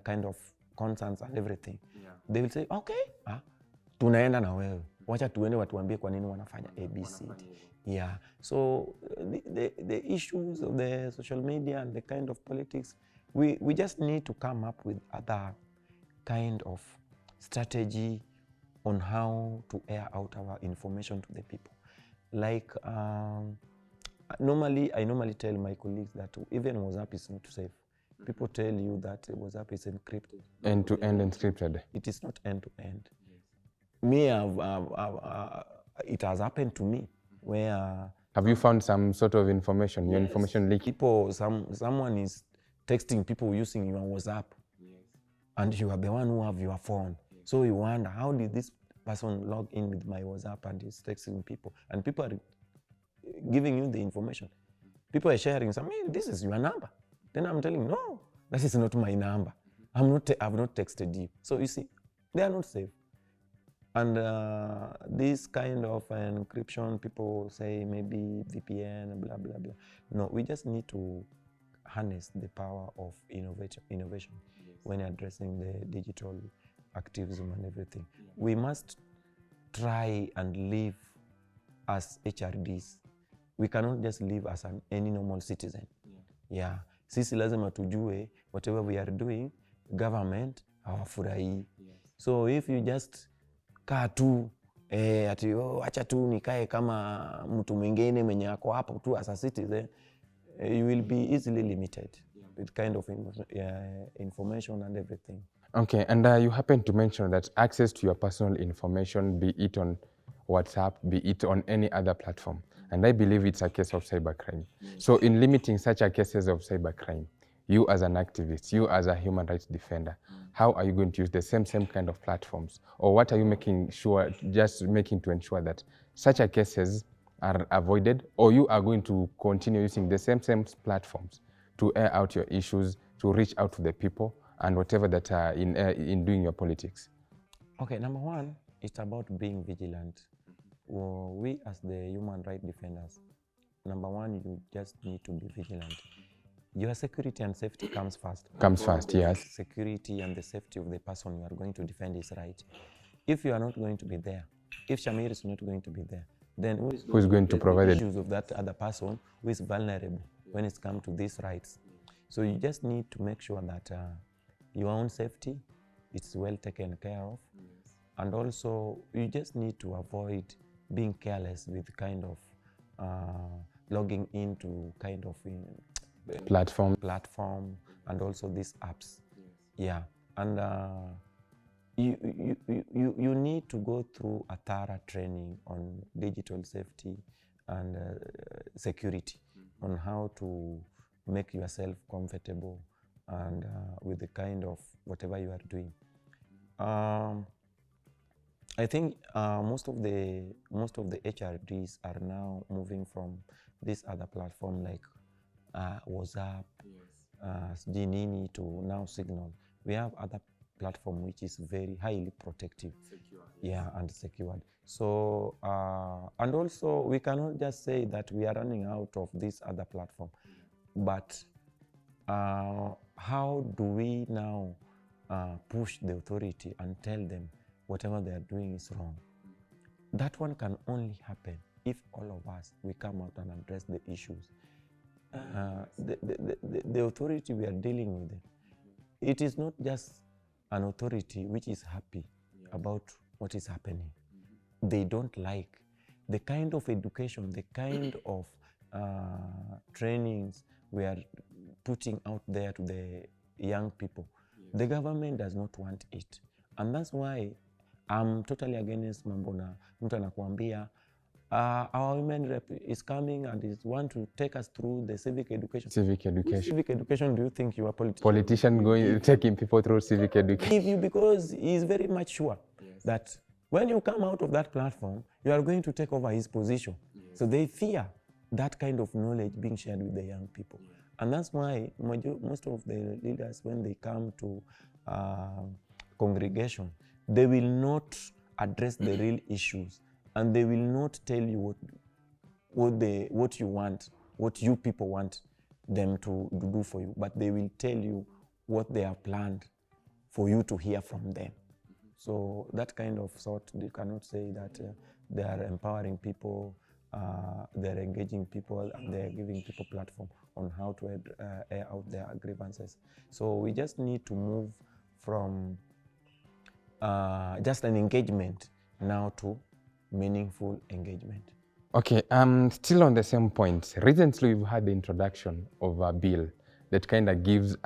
kind of concerns and everything, they will say, okay, tunaenda na wewe. Wacha tuende watuambie kwa nini wanafanya ABCD. Yeah. So the issues of the social media and the kind of politics, we just need to come up with other kind of strategy on how to air out our information to the people. Like I normally tell my colleagues that even WhatsApp is not safe. People tell you that WhatsApp is encrypted. End-to-end encrypted. It is not end-to-end. Me, it has happened to me. where Have you found some sort of information, your information leaking? people, someone is texting people using your WhatsApp, and you are the one who have your phone. So you wonder, how did this person log in with my WhatsApp and is texting people? And people are giving you the information. People are sharing some, hey, this is your number. Then I'm telling, no, that is not my number. I've not texted you. So you see, they are not safe. And this kind of encryption, people say maybe VPN, blah, blah, blah. No, we just need to harness the power of innovation when addressing the digital activism and everything. We must try and live as HRDs. We cannot just live as any normal citizen. Yeah. Sisi lazima tujue whatever we are doing, government hawafurahii. So if you just kaa tu ati acha tu nikae kama mtu mwingine mwenye ako hapo tu as a citizen, you will be easily limited with kind of information and everything. Okay, and you happen to mention that access to your personal information, be it on WhatsApp, be it on any other platform, and I believe it's a case of cybercrime. So in limiting such a cases of cybercrime, you as an activist, you as a human rights defender, how are you going to use the same kind of platforms? Or what are you making to ensure that such a cases are avoided, or you are going to continue using the same platforms to air out your issues, to reach out to the people, and whatever that are in doing your politics? Okay, number one, it's about being vigilant. We as the human rights defenders, number one, you just need to be vigilant. Your security and safety comes first. Comes first, yes. Security and the safety of the person you are going to defend is right. If you are not going to be there, if Shamir is not going to be there, then who is going to provide the issues of that other person who is vulnerable when it comes to these rights? So you just need to make sure that your own safety is well taken care of. And also, you just need to avoid being careless with kind of logging into kind of platform and also these apps. Yeah, and you need to go through a thorough training on digital safety and security, on how to make yourself comfortable and with the kind of whatever you are doing. I think most of the HRDs are now moving from this other platform like WhatsApp, Nini to now Signal. We have other platform which is very highly protective, and secured. So and also we cannot just say that we are running out of this other platform, but how do we now push the authority and tell them whatever they are doing is wrong? That one can only happen if all of us, we come out and address the issues. The authority we are dealing with, it is not just an authority which is happy about what is happening. They don't like the kind of education, the kind of trainings we are putting out there to the young people. The government does not want it. And that's why I'm totally against Mambona. Mtu anakuambia, our women rep is coming and is want to take us through the civic education. Civic education. Which civic education do you think you are politician taking people through civic education? Because he is very much sure that when you come out of that platform, you are going to take over his position. So they fear that kind of knowledge being shared with the young people. And that's why most of the leaders, when they come to congregation, they will not address the real issues. And they will not tell you what you want, what you people want them to do for you, but they will tell you what they have planned for you to hear from them. So that kind of sort, you cannot say that they are empowering people, they are engaging people, and they are giving people platform on how to air out their grievances. So we just need to move from just an engagement now to meaningful engagement. Okay, still on the same point. Recently, we've had the introduction of a bill that kind of gives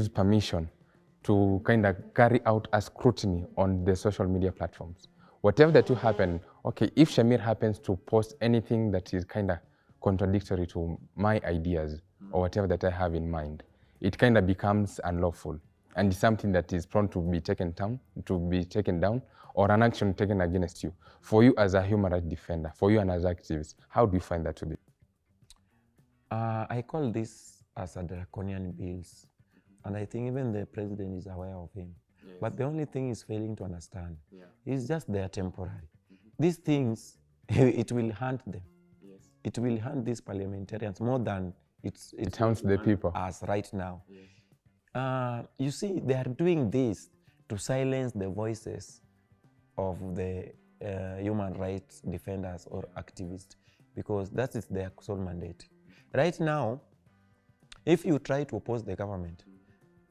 permission to kind of carry out a scrutiny on the social media platforms. whatever that will happen, okay, if Shamir happens to post anything that is kind of contradictory to my ideas or whatever that I have in mind, it kind of becomes unlawful and it's something that is prone to be taken down, or an action taken against you. For you as a human rights defender, for you and as activists, how do you find that to be? I call this as a draconian bills, and I think even the president is aware of him. Yes. But the only thing he's failing to understand is just they are temporary. These things, it will haunt them. Yes. It will haunt these parliamentarians more than it haunts the people. As right now. Yes. You see, they are doing this to silence the voices of the human rights defenders or activists, because that is their sole mandate. Right now, if you try to oppose the government,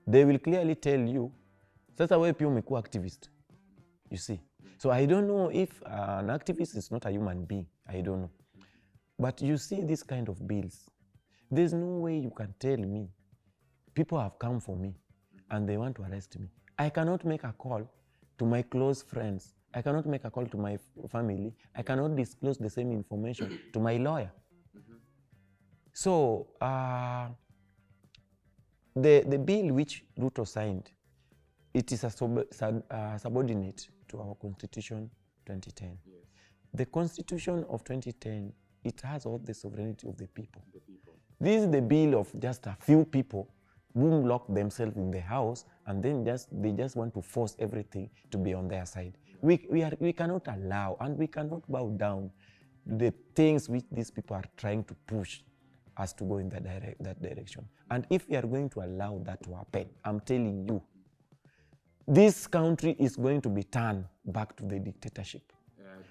they will clearly tell you, sasa wewe pia umekuwa activist. You see. So I don't know if an activist is not a human being. I don't know. But you see this kind of bills. There's no way you can tell me people have come for me and they want to arrest me. I cannot make a call to my close friends. I cannot make a call to my family. I cannot disclose the same information to my lawyer. So the bill which Ruto signed, it is a subordinate to our Constitution 2010. Yes. The Constitution of 2010, it has all the sovereignty of the people. This is the bill of just a few people who lock themselves in the house and then they just want to force everything to be on their side. We cannot allow and we cannot bow down the things which these people are trying to push us to go in that direction. And if we are going to allow that to happen, I'm telling you, this country is going to be turned back to the dictatorship.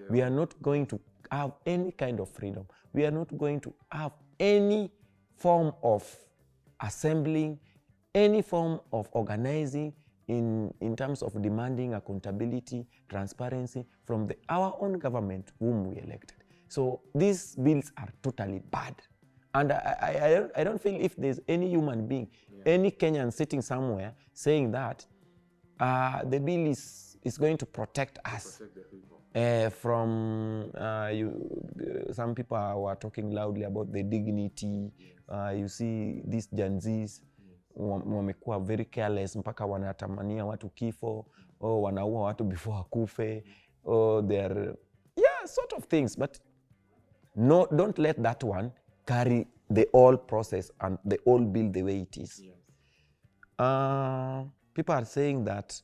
We are not going to have any kind of freedom. We are not going to have any form of assembling, any form of organizing in terms of demanding accountability, transparency from our own government whom we elected. So these bills are totally bad. And I don't feel if there's any human being, any Kenyan sitting somewhere saying that the bill is going to protect us from, some people were talking loudly about the dignity. You see these Gen Zs, wamekuwa very careless, mpaka wanatamania watu kifo, or wanaua watu before akufe, or they're, sort of things. But no, don't let that one carry the whole process and the whole bill the way it is. Yes. People are saying that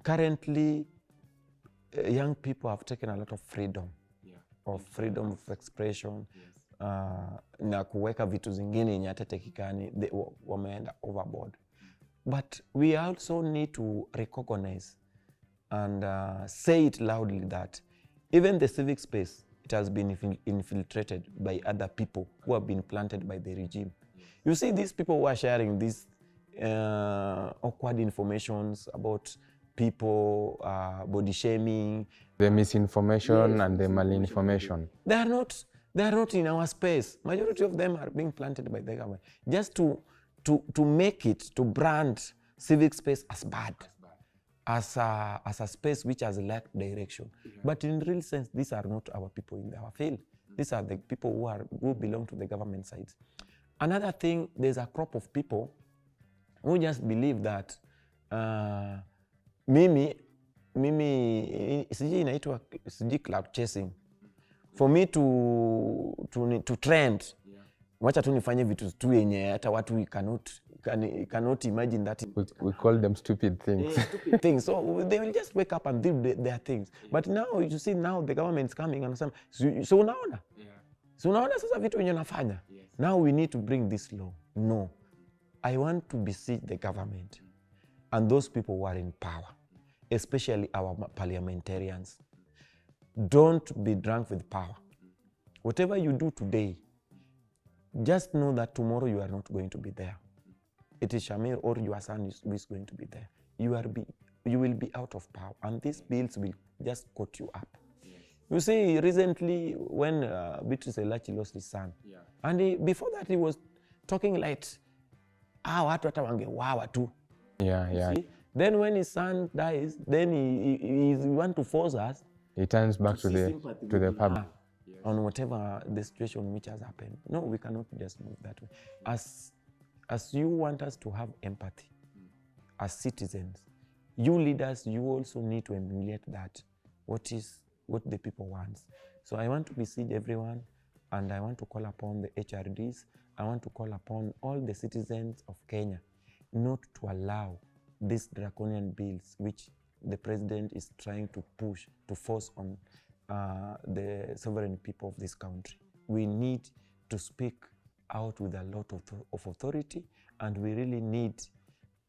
currently young people have taken a lot of freedom, freedom of expression, na kuweka vitu zingine yenye hata tekikani wameenda overboard. But we also need to recognize and say it loudly that even the civic space, it has been infiltrated by other people who have been planted by the regime. You see these people who are sharing these awkward informations about people, body shaming. The misinformation and the malinformation. They are not in our space. Majority of them are being planted by the government just to make it, to brand civic space as bad. As a space which has lacked direction. But in real sense, these are not our people in our field. These are the people who belong to the government sides. Another thing, there's a crop of people who just believe that mimi siji inaitwa siji cloud chasing. For me to trend, wacha tu nifanye vitu tu yenye hata watu cannot imagine that. We call them stupid things. Stupid things. So they will just wake up and do their things. But now you see, now the government is coming and saying, so unaona? So unaona sasa vitu wenye nafanya. Now we need to bring this law. No. I want to beseech the government and those people who are in power, especially our parliamentarians. Don't be drunk with power. Whatever you do today, just know that tomorrow you are not going to be there. It is Shamir or your son who is going to be there. You will be out of power, and these bills will just cut you up. You see, recently when Beatrice Elachi lost his son, and before that he was talking like, watu hata wangewawa tu. Yeah. Then when his son dies, then he want to force us It turns back to see the sympathy to the with public. on whatever the situation which has happened. No, we cannot just move that way. As you want us to have empathy as citizens, you leaders, you also need to emulate that, what the people want. So I want to beseech everyone, and I want to call upon the HRDs, I want to call upon all the citizens of Kenya not to allow these draconian bills which the president is trying to push, to force on the sovereign people of this country. We need to speak out with a lot of authority, and we really need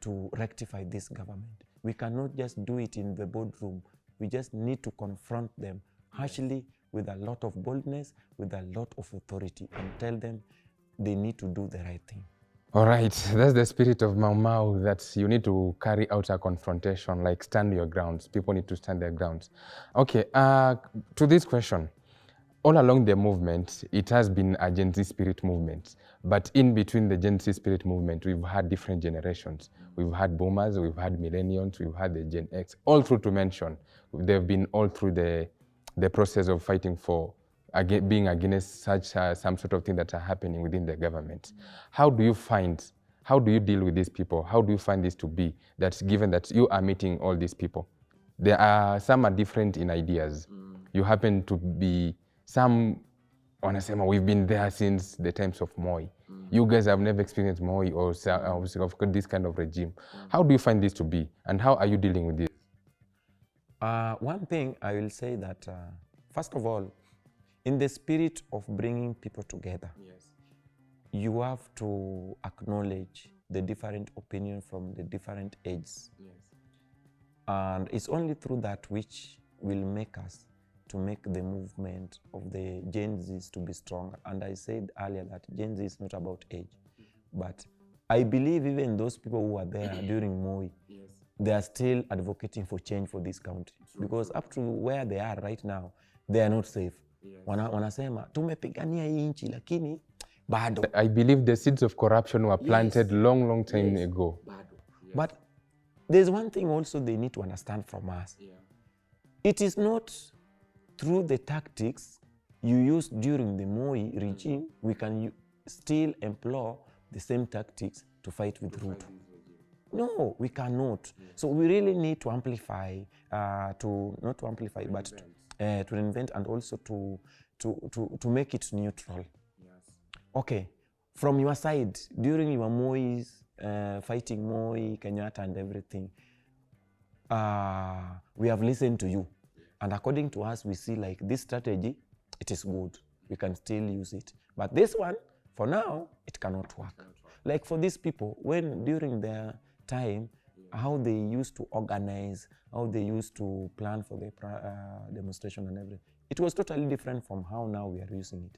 to rectify this government. We cannot just do it in the boardroom. We just need to confront them harshly, with a lot of boldness, with a lot of authority, and tell them they need to do the right thing. All right, that's the spirit of Mau Mau, that you need to carry out a confrontation, like stand your grounds. People need to stand their grounds. Okay, to this question, all along the movement, it has been a Gen Z spirit movement. But in between the Gen Z spirit movement, we've had different generations. We've had boomers, we've had millennials, we've had the Gen X, all through to mention. They've been all through the process of fighting for being against such some sort of thing that are happening within the government. How do you deal with these people? How do you find this to be, that given that you are meeting all these people? Some are different in ideas. You happen to be, some wanasema we've been there since the times of Moi. You guys have never experienced Moi or this kind of regime. How do you find this to be, and how are you dealing with this? One thing I will say that, first of all, in the spirit of bringing people together, you have to acknowledge the different opinion from the different ages. And it's only through that which will make us to make the movement of the Gen Zs to be stronger. And I said earlier that Gen Z is not about age. But I believe even those people who were there during Moi, they are still advocating for change for this country. Because up to where they are right now, they are not safe. Wanasema tumepigania hii nchi lakini bado. I believe the seeds of corruption were planted long time ago. But there's one thing also they need to understand from us. It is not through the tactics you used during the Moi regime, we can still employ the same tactics to fight with Ruto. No, we cannot. So we really need to amplify, not to amplify, but to reinvent, and also to make it neutral. Okay, from your side, during your Moi's, fighting Moi, Kenyatta and everything, we have listened to you. And according to us, we see like this strategy, it is good. We can still use it. But this one, for now, it cannot work. Like for these people, when during their time, how they used to organize, how they used to plan for the demonstration and everything, it was totally different from how now we are using it.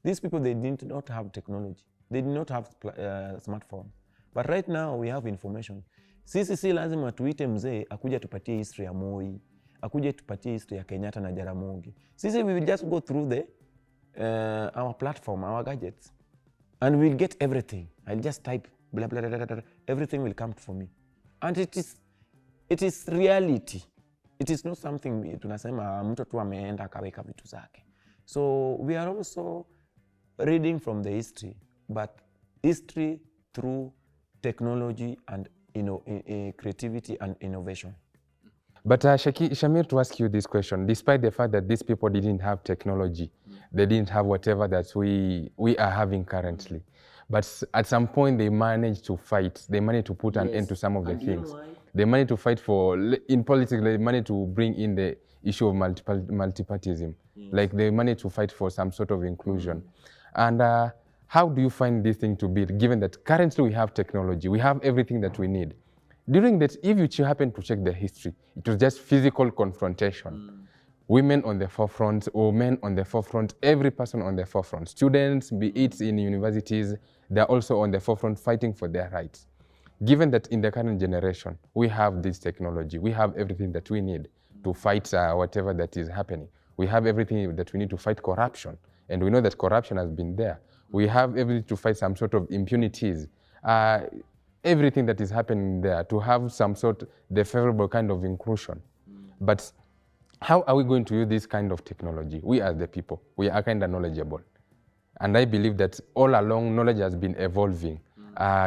These people, they did not have technology. They did not have smartphone. But right now, we have information. Sisi si lazima tuite mzee akuja tupatie history ya Moi, akuja tupatie history ya Kenyatta na Jaramogi. Sisi, we will just go through our platform, our gadgets, and we'll get everything. I'll just type blah, blah, blah, blah, blah. Everything will come for me. And it is reality. It is not something tunasema mtu tu ameenda akaweka vitu zake. So we are also reading from the history, but history through technology and creativity and innovation. But Shamir, to ask you this question, despite the fact that these people didn't have technology, they didn't have whatever that we are having currently, but at some point they managed to fight, they managed to put an end to some of the things. They managed to fight for, in politics, they managed to bring in the issue of multipartyism. Like they managed to fight for some sort of inclusion. And how do you find this thing to be, given that currently we have technology, we have everything that we need? During that, if you happen to check the history, it was just physical confrontation. Women on the forefront, or men on the forefront, every person on the forefront. Students, be it in universities, they're also on the forefront fighting for their rights. Given that in the current generation, we have this technology, we have everything that we need to fight whatever that is happening. We have everything that we need to fight corruption. And we know that corruption has been there. We have everything to fight some sort of impunities. everything that is happening there to have some sort the favorable kind of inclusion. But how are we going to use this kind of technology? We as the people, we are kind of knowledgeable. And I believe that all along knowledge has been evolving,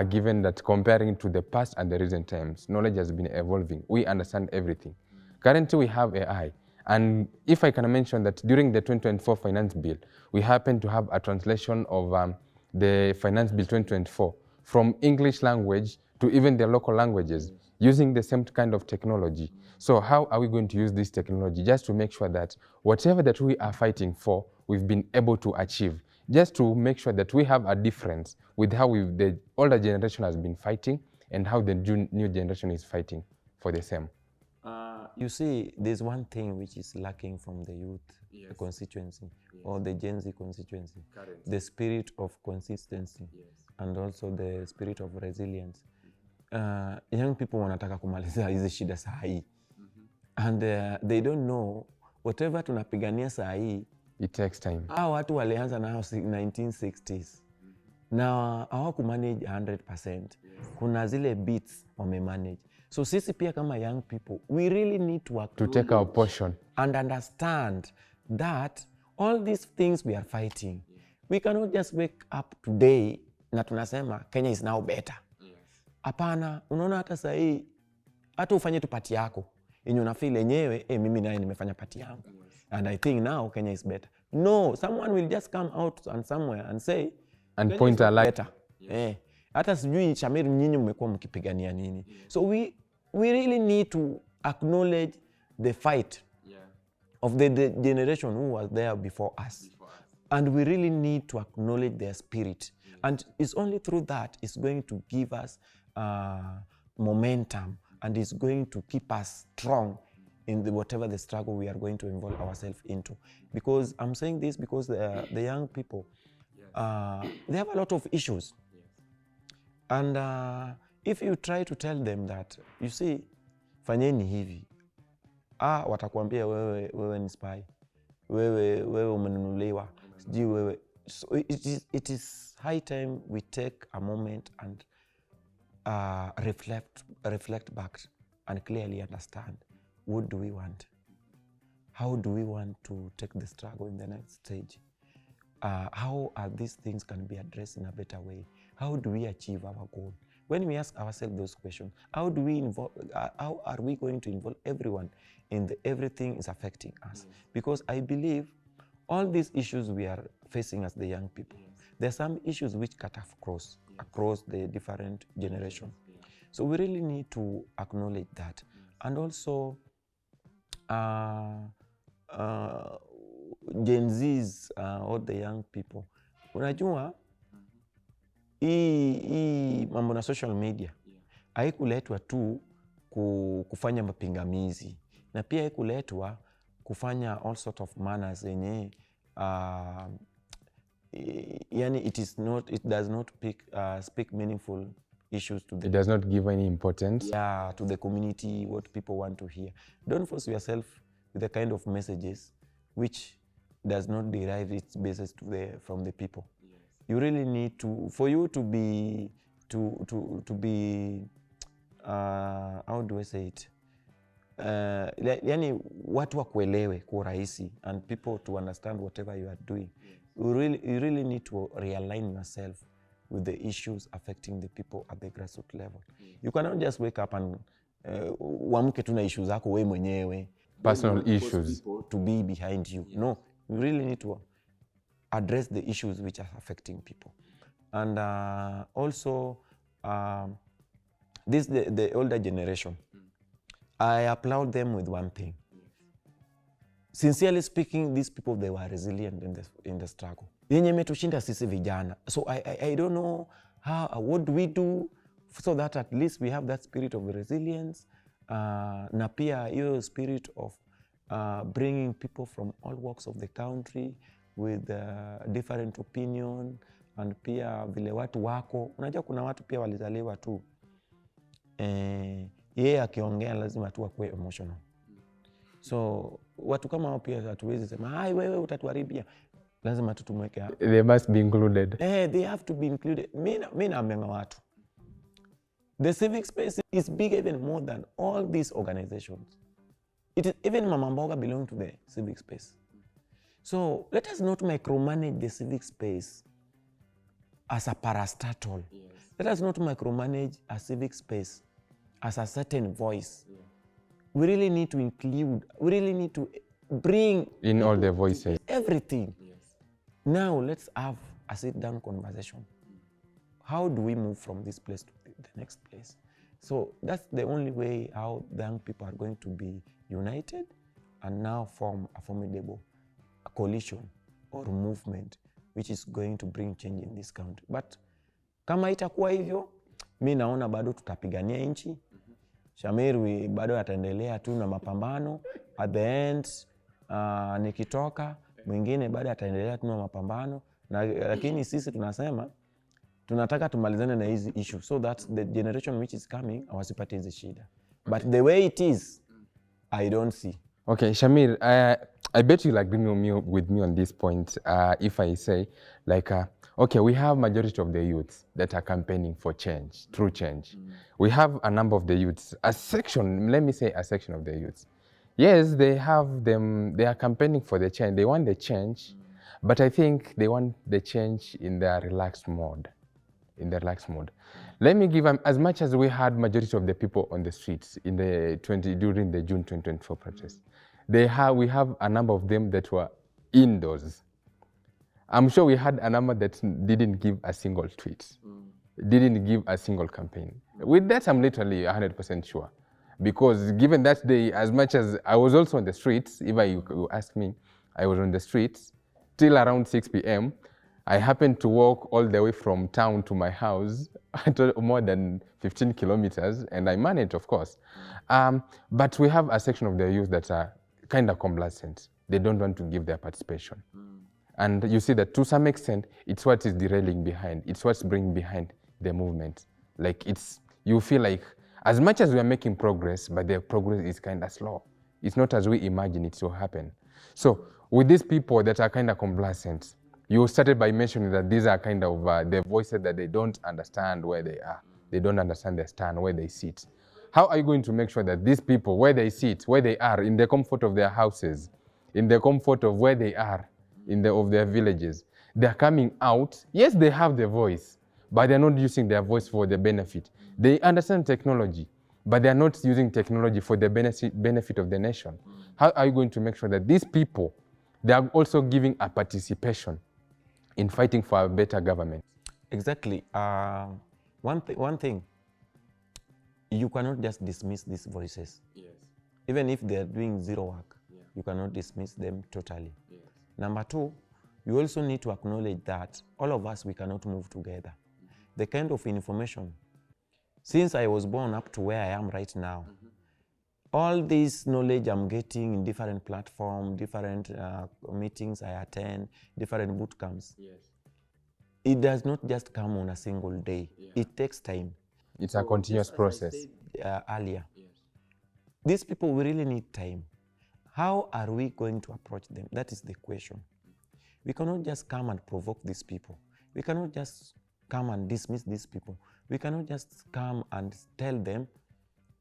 given that comparing to the past and the recent times, knowledge has been evolving. We understand everything. Currently we have AI. And if I can mention that during the 2024 Finance Bill, we happen to have a translation of the Finance Bill 2024 from English language to even the local languages, using the same kind of technology. So how are we going to use this technology just to make sure that whatever that we are fighting for, we've been able to achieve, just to make sure that we have a difference with how the older generation has been fighting and how the new generation is fighting for the same. You see, there's one thing which is lacking from the youth constituency or the Gen Z constituency, the spirit of consistency and also the spirit of resilience. Young people wanataka kumaliza hizi shida saa hii. And they don't know whatever tunapigania saa hii, it takes time. Hao watu walianza nao 1960s. Na hawakumanage 100%. Kuna zile beats wamemanage. So sisi pia kama young people, we really need to take our portion and understand that all these things we are fighting, we cannot just wake up today na tunasema Kenya is now better. Hapana, unaona hata saa hii hata ufanye tu pati yako yenye unafeel yenyewe mimi naye nimefanya pati yangu and I think now Kenya is better. No, someone will just come out and somewhere and say and Kenya point a light. Hata sijui Shamir nyinyi mmekuwa mkipigania nini. So we really need to acknowledge the fight of the generation who was there before us. And we really need to acknowledge their spirit. And it's only through that it's going to give us momentum and it's going to keep us strong in whatever the struggle we are going to involve ourselves into. Because I'm saying this because the young people, they have a lot of issues. And if you try to tell them that, you see, fanyeni hivi, watakuambia wewe ni spy, wewe umenunuliwa, sijui wewe. So it is high time we take a moment and reflect back and clearly understand what do we want. How do we want to take the struggle in the next stage? How are these things can be addressed in a better way? How do we achieve our goal? When we ask ourselves those questions, how are we going to involve everyone in everything is affecting us? Because I believe all these issues we are facing as the young people, there are some issues which cut across the different generations. So we really need to acknowledge that. And also, Gen Zs or the young people, unajua hii mambo na social media haikuletwa tu kufanya mapingamizi, na pia haikuletwa kufanya all sort of manners yenye yani it does not speak meaningful issues to the, it does not give any importance to the community, what people want to hear. Don't force yourself with the kind of messages which does not derive its basis from the people. You really need to, for you to be how do I say it, yani watu wakuelewe kwa rahisi and people to understand whatever you are doing. You really need to realign yourself with the issues affecting the people at the grassroots level. You cannot just wake up and uamke tu na issues zako wewe mwenyewe, personal issues to be behind you. No, you really need to address the issues which are affecting people. And also the older generation, I applaud them with one thing. Sincerely speaking, these people, they were resilient in the struggle. Yenye metushinda sisi vijana. So I don't know what do we do so that at least we have that spirit of resilience, na pia hiyo spirit of bringing people from all walks of the country with different opinion, and pia vile watu wako. Unajua kuna watu pia walizaliwa tu yeye akiongea lazima tu akue emotional. So watu kama hao pia hatuwezi sema hai wewe utatuharibia, lazima tutumweke hapo. They must be included. They have to be included. Mimi naambia watu The civic space is big even more than all these organizations. It is, even Mama Mboga belong to the civic space. So let us not micromanage the civic space as a parastatal. Yes. Let us not micromanage a civic space as a certain voice. Yeah. We really need to include, we really need to bring In all the voices. everything. Yes. Now let's have a sit-down conversation. How do we move from this place to the next place? So that's the only way how the young people are going to be united and now form a formidable coalition or movement which is going to bring change in this country. But kama itakuwa hivyo, mi naona bado tutapigania nchi. Shamir bado ataendelea tu na mapambano. At the end, nikitoka, mwingine bado ataendelea tu na mapambano. Lakini sisi tunasema, tunataka tumalizane na hizi issue so that the generation which is coming hawasipate hizi shida. But the way it is, I don't see. Okay, Shamir, I bet you'll agree with me on this point if I say, like, okay, we have majority of the youths that are campaigning for change, true change. We have a number of the youths, a section, let me say a section of the youths. Yes, they are campaigning for the change. They want the change, but I think they want the change in their relaxed mode. Let me give them, as much as we had majority of the people on the streets during the June 2024 protest, we have a number of them that were indoors. I'm sure we had a number that didn't give a single tweet, didn't give a single campaign. With that, I'm literally 100% sure. Because given that day, as much as I was also on the streets, if you ask me, I was on the streets till around 6 p.m. I happened to walk all the way from town to my house, more than 15 kilometers, and I managed, of course. But we have a section of the youth that are kind of complacent. They don't want to give their participation. And you see that to some extent, it's what is derailing behind. It's what's bringing behind the movement. Like you feel like, as much as we are making progress, but the progress is kind of slow. It's not as we imagine it to happen. So with these people that are kind of complacent, you started by mentioning that these are kind of the voices that they don't understand where they are. They don't understand their stand, where they sit. How are you going to make sure that these people, where they sit, where they are, in the comfort of their houses, in the comfort of where they are, of their villages, they're coming out? Yes, they have their voice, but they're not using their voice for the benefit. They understand technology, but they're not using technology for the benefit of the nation. How are you going to make sure that these people, they are also giving a participation in fighting for a better government? Exactly. One thing, you cannot just dismiss these voices. Yes. Even if they're doing zero work, Yeah. you cannot dismiss them totally. Yes. Number two, you also need to acknowledge that all of us, we cannot move together. The kind of information, since I was born up to where I am right now, all this knowledge I'm getting in different platforms, different meetings I attend, different boot camps, Yes. it does not just come on a single day. Yeah. It takes time. It's a continuous Just as I process. said, Earlier, yes. these people, we really need time. How are we going to approach them? That is the question. We cannot just come and provoke these people. We cannot just come and dismiss these people. We cannot just come and tell them,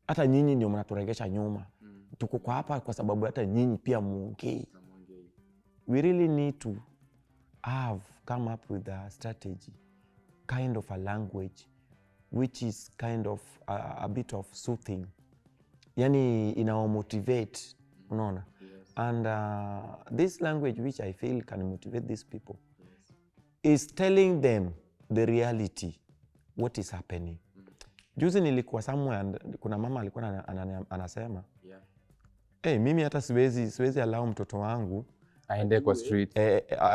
hata nyinyi ndio mnaturegesha nyuma. Tuko kwa hapa kwa sababu hata nyinyi pia muongei. We really need to come up with a strategy, kind of a language, which is kind of a bit of soothing. Yani inawamotivate, unaona? Yes. And this language which I feel can motivate these people is telling them the reality, what is happening. Juzi nilikuwa somewhere and kuna mama alikuwa anasema, Yeah. hey, mimi hata siwezi allow mtoto wangu Aende kwa street.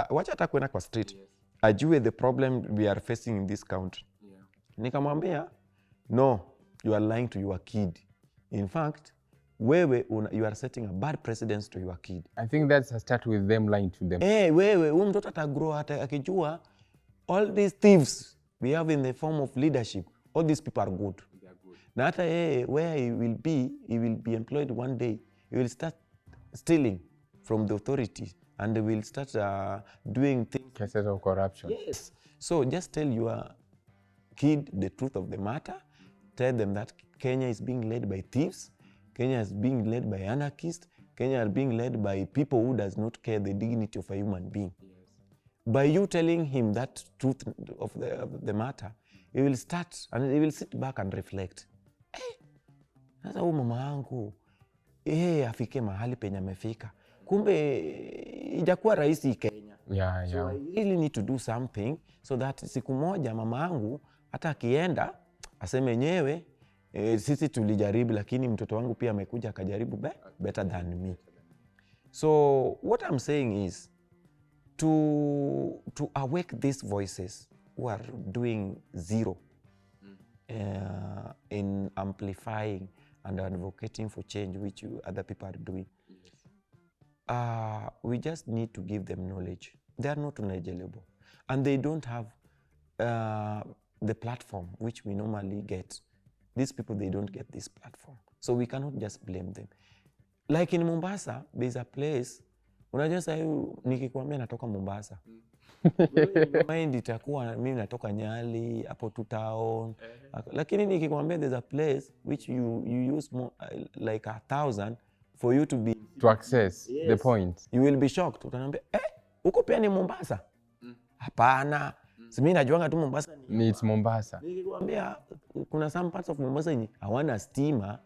wacha hata kwenda kwa street. Yes. Ajue the problem we are facing in this country. Yeah. Nikamwambia, no, you are lying to your kid. In fact, you are setting a bad precedence to your kid. I think that's a start with them lying to them. Wewe, mtoto atagrow akijua all these thieves we have in the form of leadership, all these people are good. They are good. Na hata where he will be employed one day, he will start stealing from the authorities and they will start doing things. Cases of corruption. Yes. So just tell your kid the truth of the matter. tell them that Kenya is being led by thieves, Kenya is being led by anarchists, Kenya is being led by people who does not care the dignity of a human being. Yes. By you telling him that truth of the matter, he will start and he will sit back and reflect. Sasa huyu mama yangu afike mahali penye amefika, kumbe ijakuwa rahisi Kenya. So I really need to do something so that siku moja mama yangu hata akienda aseme nyewe sisi tulijaribu, lakini mtoto wangu pia amekuja akajaribu better than me. So what I'm saying is to awake these voices who are doing zero in amplifying and advocating for change, which other people are doing. We just need to give them knowledge. They are not knowledgeable, and they don't have the platform which we normally get. These people, they don't get this platform, so we cannot just blame them. Like in Mombasa, there's a place, unajua sasa nikikwambia natoka Mombasa, mind itakuwa mimi natoka Nyali hapo tu town, lakini nikikwambia there's a place which you use more, like 1,000 for you to access the point. You will be shocked. Utaniambia huko pia ni Mombasa? Hapana. Mimi najuanga tu Mombasa ni it's Mombasa. Nikikwambia kuna some parts of Mombasa yenye hawana stima,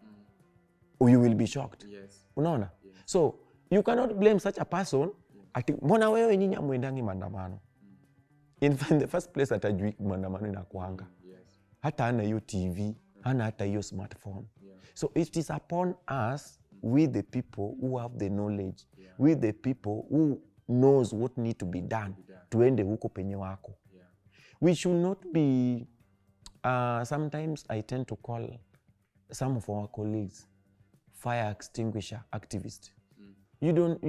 you will be shocked. Yes. Unaona? Yes. So you cannot blame such a person ati mbona wewe nyinyi amwendangi maandamano. In the first place atajui maandamano inakuanga. Yes. Hata hana hiyo TV, hana hata hiyo smartphone. So it is upon us, with the people who have the knowledge, with the people who knows what need to be done, tuende huko penye wako. We should not be, sometimes I tend to call some of our colleagues fire extinguisher activists. You don't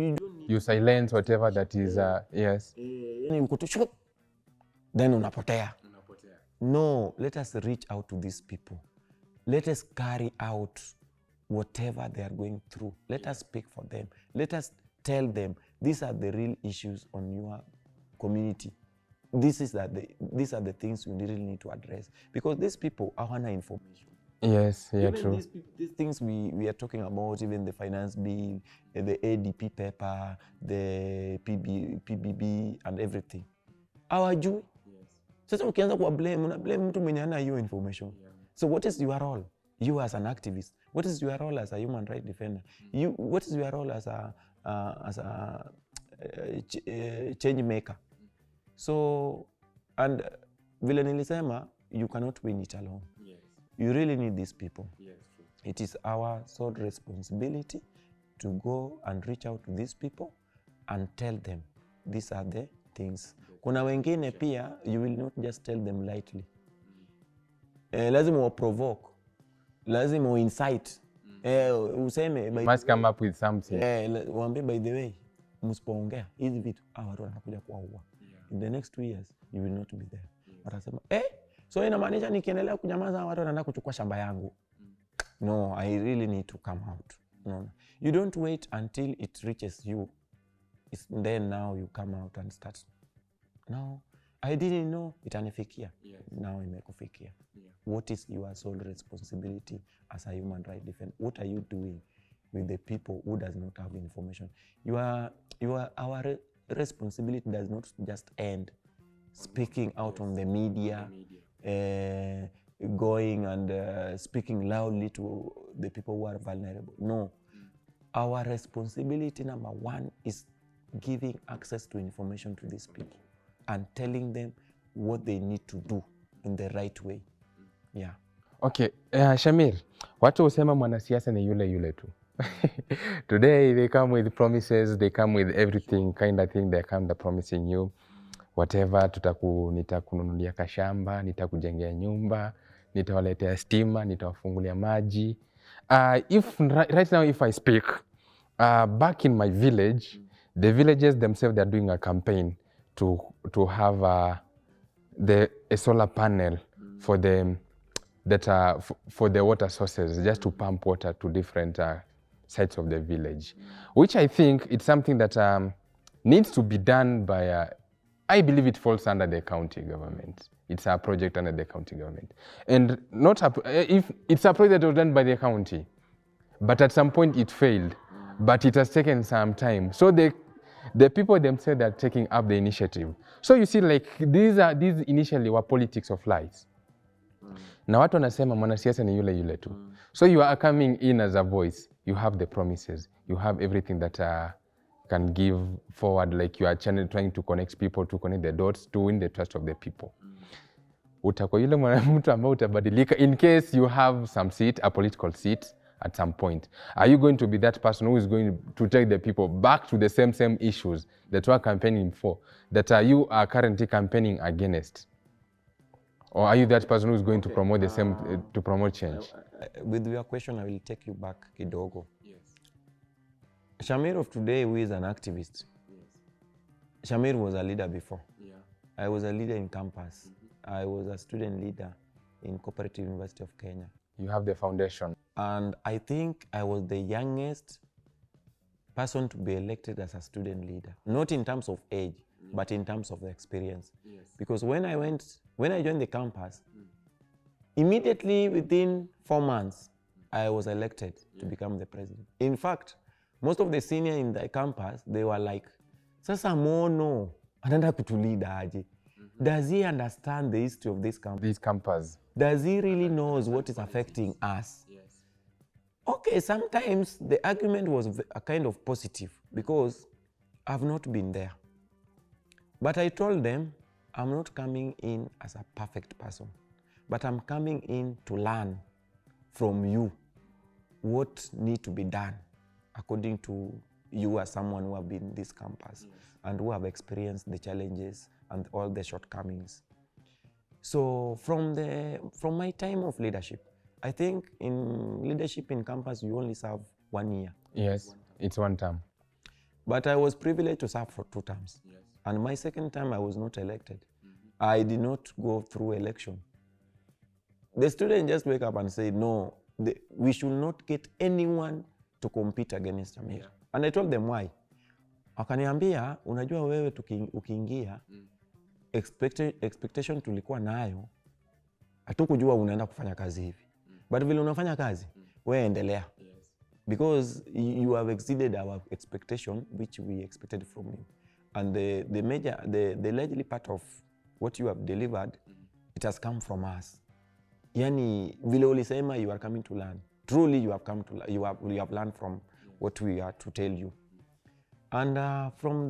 you silence whatever that is, yes. Then unapotea. No, let us reach out to these people. Let us carry out whatever they are going through. Let us speak for them. Let us tell them these are the real issues on your community. These are the things you really need to address, because these people are under information. Yes, yeah, even true. These things we are talking about, even the finance bill, the ADP paper, the PBB and everything. Hawajui. Sasa ukianza kuwa blame, una blame mtu mwenye hana hiyo information. So what is your role? You as an activist. What is your role as a human rights defender? What is your role as a change maker? So, and vile nilisema, you cannot win it alone. Yes. You really need these people. Yes, true. It is our sole responsibility to go and reach out to these people and tell them these are the things. Kuna wengine pia, you will not just tell them lightly. Lazima wa provoke, lazima wa incite. Useme Must come up with something. Waambie by the way, msipoongea hizi vitu watu wanakuja kuwaua. In the next 2 years you will not be there. Watasema so inamaanisha nikiendelea kunyamaza watu wanaenda kuchukua shamba yangu. No, I really need to come out. No. You don't wait until it reaches you. It's then now you come out and start. No, I didn't know itanifikia. Now imekufikia. What is your sole responsibility as a human rights defender? What are you doing with the people who does not have information? Our responsibility does not just end speaking out on the media, going and speaking loudly to the people who are vulnerable. No, our responsibility number one is giving access to information to these people and telling them what they need to do in the right way. Yeah. Okay, Shamir, watu husema mwanasiasa ni yule tu. Today they come with promises, they come with everything kind of thing, they come promising you whatever, nitakununulia kashamba, nitakujengea nyumba, nitawaletea stima, nitawafungulia maji. Right now if I speak, back in my village, the villagers themselves, they are doing a campaign to have a solar panel for them for the water sources, just to pump water to different sides of the village, which I think it's something that needs to be done by, I believe it falls under the county government. It's a project under the county government. And not if it's a project that was done by the county, but at some point it failed, but it has taken some time. So the people themselves are taking up the initiative. So you see, like, these initially were politics of lies. Na watu wanasema mwanasiasa ni yule yule tu. So you are coming in as a voice. You have the promises. You have everything that can give forward, like you are trying to connect people, to connect the dots, to win the trust of the people. Utakuwa yule mtu ambao utabadilika in case you have some seat, a political seat at some point. Are you going to be that person who is going to take the people back to the same issues that you are campaigning for, that you are currently campaigning against? Or are you that person who is going to promote the same, to promote change? With your question, I will take you back kidogo. Yes. Shamir of today, who is an activist. Yes. Shamir was a leader before. Yeah. I was a leader in campus. I was a student leader in Cooperative University of Kenya. You have the foundation. And I think I was the youngest person to be elected as a student leader. Not in terms of age, but in terms of the experience. Yes. Because when I joined the campus, immediately within 4 months, I was elected to become the president. In fact, most of the seniors in the campus, they were like, sasa mono, anaenda kutulida aje. Does he understand the history of this campus? Does he really knows what is affecting us? Yes. Okay, sometimes the argument was a kind of positive because I've not been there. But I told them, I'm not coming in as a perfect person, but I'm coming in to learn from you what needs to be done according to you as someone who have been in this campus and who have experienced the challenges and all the shortcomings. So from my time of leadership, I think in leadership in campus, you only serve 1 year. Yes, it's 1 term. But I was privileged to serve for 2 terms. Yes. And my second time, I was not elected. I did not go through election. The students just wake up and say, no, we should not get anyone to compete against Shamir. Yeah. And I told them why. Wakaniambia, unajua wewe ukiingia, expectation tulikuwa nayo, hatukujua unaenda kufanya kazi hivi. But vile unafanya kazi, wewe endelea. Yes. Because you have exceeded our expectation, which we expected from you. And the largely part of what you have delivered, it has come from us. Yani, vile ulisema, you are coming to learn. Truly, you have come to learn. You have learned from what we are to tell you. And from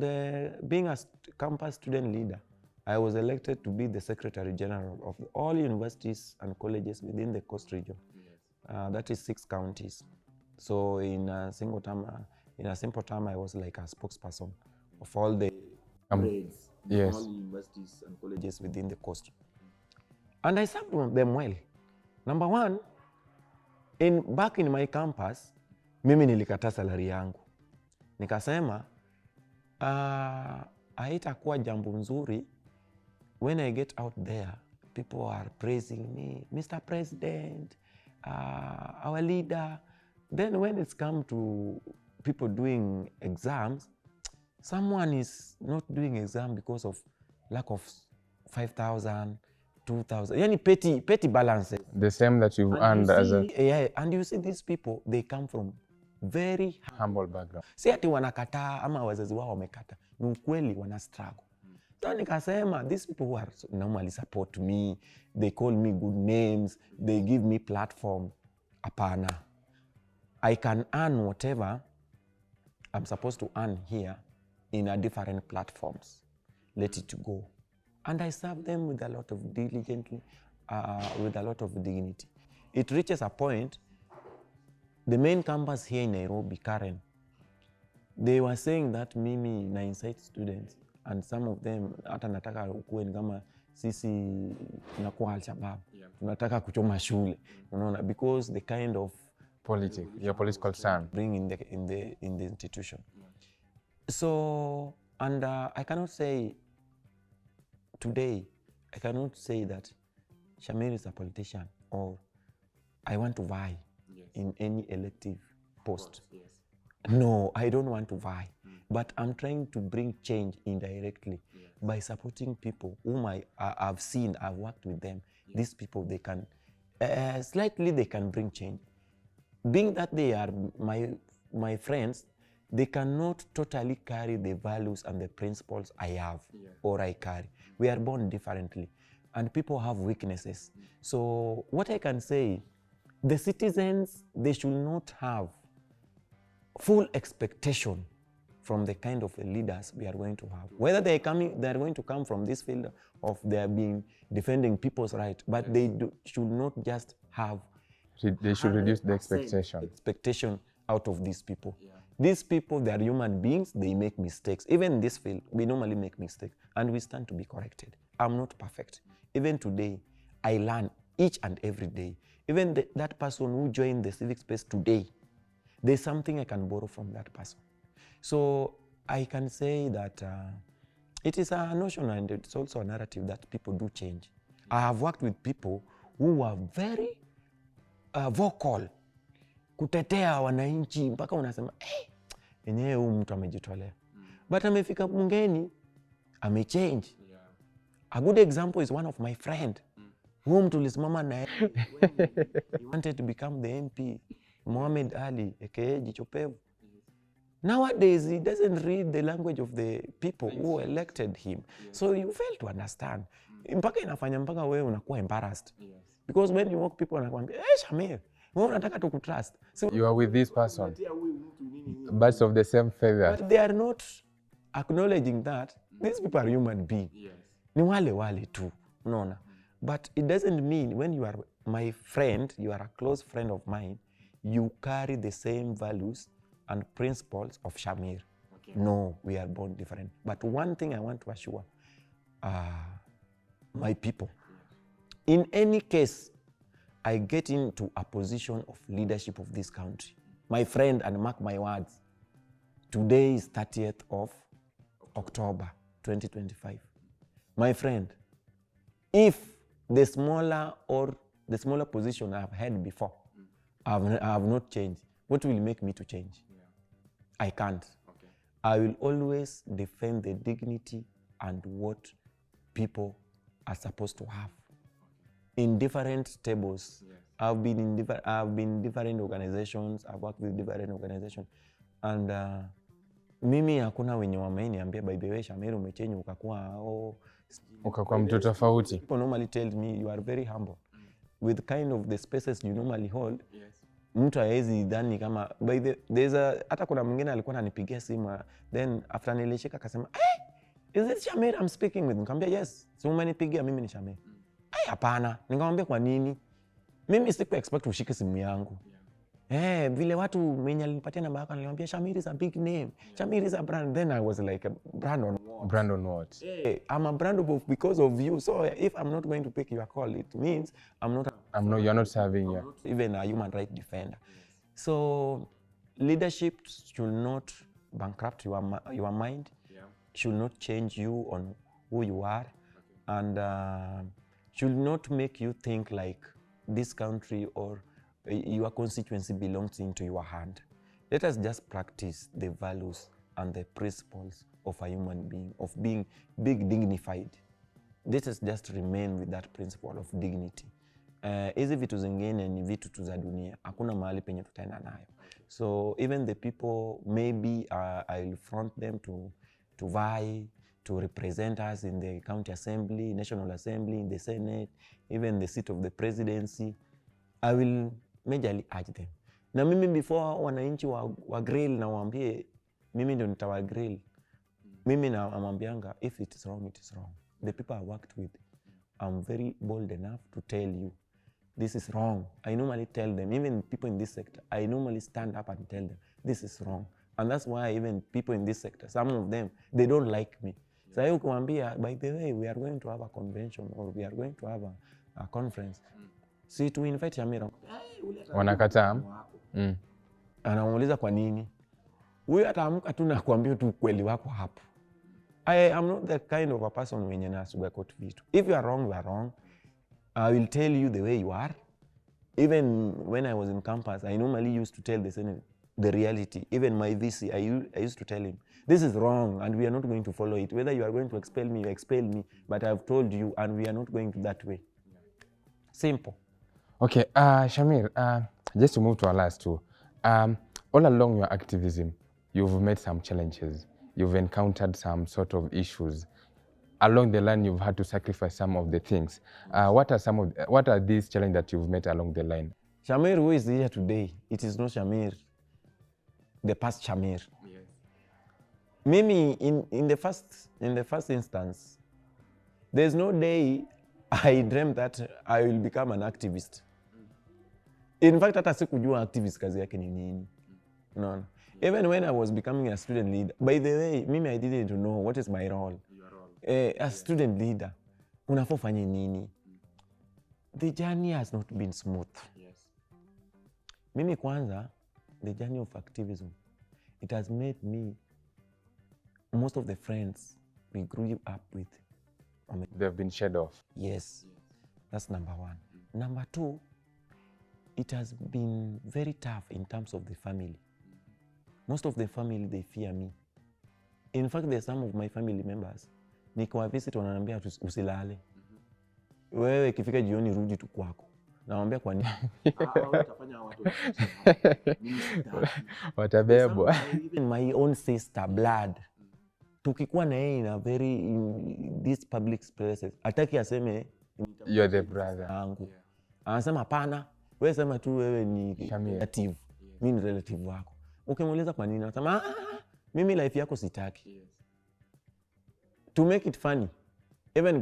being a campus student leader, I was elected to be the Secretary General of all universities and colleges within the Coast region. Yes. That is 6 counties. So in a simple term, I was like a spokesperson of all the grades, yes, all universities and colleges within the coast. And I served them well. Number 1, back in my campus, mimi nilikata salary yangu. Nikasema, haitakuwa jambo nzuri when I get out there, people are praising me, Mr. President, our leader. Then when it's come to people doing exams, someone is not doing exam because of lack of 5,000, 2,000, yani petty balances. The same that you've earned as a... Yeah, and you see these people, they come from very humble background. Si ati wanakataa ama wazazi wao wamekata, ni ukweli wana struggle. So nikasema, these people who are normally support me, they call me good names, they give me platform. Apana. I can earn whatever I'm supposed to earn here in a different platforms. Let it go. And I serve them with a lot of diligently, with a lot of dignity. It reaches a point, the main campus here in Nairobi, Karen, they were saying that mimi na incite students, and some of them, hata nataka ukuwe ni kama sisi tunakuwa Al-Shabaab, tunataka kuchoma shule, unaona, because the kind of your political stand bring in the institution. So, and I cannot say today, I cannot say that Shamir is a politician or I want to vie in any elective post. No, I don't want to vie. but I'm trying to bring change indirectly by supporting people whom I've seen, I've worked with them. These people, they can, slightly they can bring change. Being that they are my friends, they cannot totally carry the values and the principles I have or I carry. We are born differently, and people have weaknesses. So what I can say, the citizens, they should not have full expectation from the kind of leaders we are going to have. Whether they are going to come from this field of they are being defending people's rights, but they should not just have. They should reduce the expectation out of these people. These people, they are human beings, they make mistakes. Even in this field, we normally make mistakes, and we stand to be corrected. I'm not perfect. Even today, I learn each and every day. Even that person who joined the civic space today, there's something I can borrow from that person. So I can say that it is a notion, and it's also a narrative that people do change. I have worked with people who are very vocal, kutetea wananchi mpaka unasema enyewe huyu mtu amejitolea. But amefika bungeni, amechange. A good example is one of my friend whom tulisimama na he wanted to become the MP, Mohamed Ali, aka Jichopevu. Nowadays, he doesn't read the language of the people who elected him. So you fail to understand. Mpaka inafanya mpaka wewe unakuwa embarrassed. Because when you walk, people wanakuambia, Shamir, wewe unataka to trust. So you are with this person, birds of the same feather. But they are not acknowledging that these people are human beings. Ni wale tu, unaona. But it doesn't mean when you are my friend, you are a close friend of mine, you carry the same values and principles of Shamir. No, we are born different. But one thing I want to assure my people, in any case, I get into a position of leadership of this country. My friend, and mark my words, today is 30th of October 2025. My friend, if the smaller position I've had before, I have not changed, what will make me to change? I can't. I will always defend the dignity and what people are supposed to have. In different tables, I've been in different organizations, I've worked with different organizations, and mimi hakuna wenye wameniambia by the way Shamir umechange ukakuwa mtu tofauti. People normally tell me you are very humble with kind of the spaces you normally hold. Mtu haezi dhani kama by the hata kuna mwingine alikuwa ananipigia simu, then after nilishika akasema is it Shamir I'm speaking with? Nikamwambia yes, si umenipigia, mimi ni Shamir. Hapana. Nikamwambia kwa nini? Mimi siku expect ushike simu yangu. Vile watu mwenye alinipatia namba yako nilimwambia Shamir is a big name. Shamir is a brand. Then I was like, brand on what? Brand on what? I'm a brand because of you. So if I'm not going to pick your call, it means you're not serving you. Even a human rights defender. So leadership should not bankrupt your mind. Should not change you on who you are, and should not make you think like this country or your constituency belongs into your hand. Let us just practice the values and the principles of a human being, of being dignified. Let us just remain with that principle of dignity. Hizi vitu zingine ni vitu tu za dunia, hakuna mahali penye tutaenda nayo. So even the people, maybe I'll front them to vie, to represent us in the county assembly, national assembly, in the senate, even the seat of the presidency. I will majorly urge them. Na mimi before wananchi wa grill na waambie, mimi ndio nitawa grill. Mimi na amwambianga, if it is wrong, it is wrong. The people I worked with, I'm very bold enough to tell you, this is wrong. I normally tell them, even people in this sector, I normally stand up and tell them, this is wrong. And that's why even people in this sector, some of them, they don't like me. So I kuambia, by the way, we are going to have a convention or we are going to have a conference. See, to invite Shamir. Wanakataa. Anamuuliza kwa nini? Huyu ataamka tu na kuambia tu kweli wako hapo. I am not the kind of a person mwenye na sugarcoat vitu. If you are wrong, you are wrong. I will tell you the way you are. Even when I was in campus, I normally used to tell the Senate, the reality. Even my VC, I used to tell him, this is wrong and we are not going to follow it. Whether you are going to expel me, you expel me, but I've told you and we are not going to that way. Simple. Okay, Shamir, just to move to our last two, all along your activism, you've met some challenges. You've encountered some sort of issues. Along the line, you've had to sacrifice some of the things. What are these challenges that you've met along the line? Shamir, who is here today, it is not Shamir, the past Shamir. Yes. Mimi, in the first instance, there's no day I dreamt that I will become an activist. In fact, hata sikujua activist kazi yake ni nini. No. Even when I was becoming a student leader, by the way, Mimi, I didn't know what is my role. Your role. As student leader, unafaa ufanye nini? The journey has not been smooth. Yes. Mimi kwanza, the journey of activism, it has made me, most of the friends we grew up with, They've been shed off. yes, that's number one. Number two, it has been very tough in terms of the family. Most of the family, they fear me. In fact, there's some of my family members, nikiwa visit wananiambia usilale. Wewe ikifika jioni rudi tu kwako. Nawaambia kwa nini? Utafanya watu Watabebwa. Even my own sister, blood. Tukikuwa na yeye in these public places, ataki aseme You're the brother. yangu. Anasema hapana, wewe sema tu wewe ni Shamir. relative. Mimi ni relative wako. Ukimuuliza kwa nini, anasema mimi life yako sitaki. To make it funny, even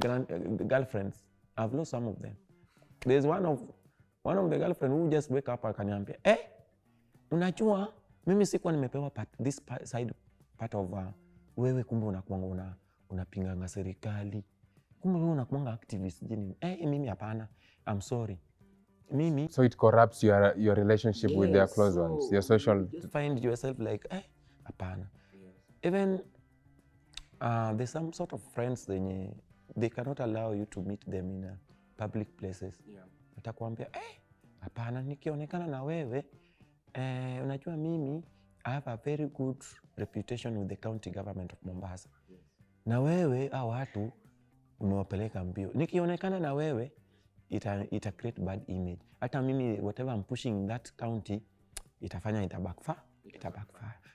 girlfriends, I've lost some of them. There's one of the girlfriend who just wake up akaniambia, unajua mimi sikuwa nimepewa this side part of wewe kumbe unakuanga unapinganga serikali. Kumbe wewe unakuanga activist jini. Mimi hapana. I'm sorry. Mimi. So it corrupts your relationship with their close so ones, your social. You just find yourself like, hapana. Even there's some sort of friends they cannot allow you to meet them in public places. Atakwambia, hapana, nikionekana na wewe, unajua mimi, I have a very good reputation with the county government of Mombasa. Na wewe, watu, umewapeleka mbio. Nikionekana na wewe, ita create bad image. Hata mimi, whatever I'm pushing in that county, itafanya ita backfire.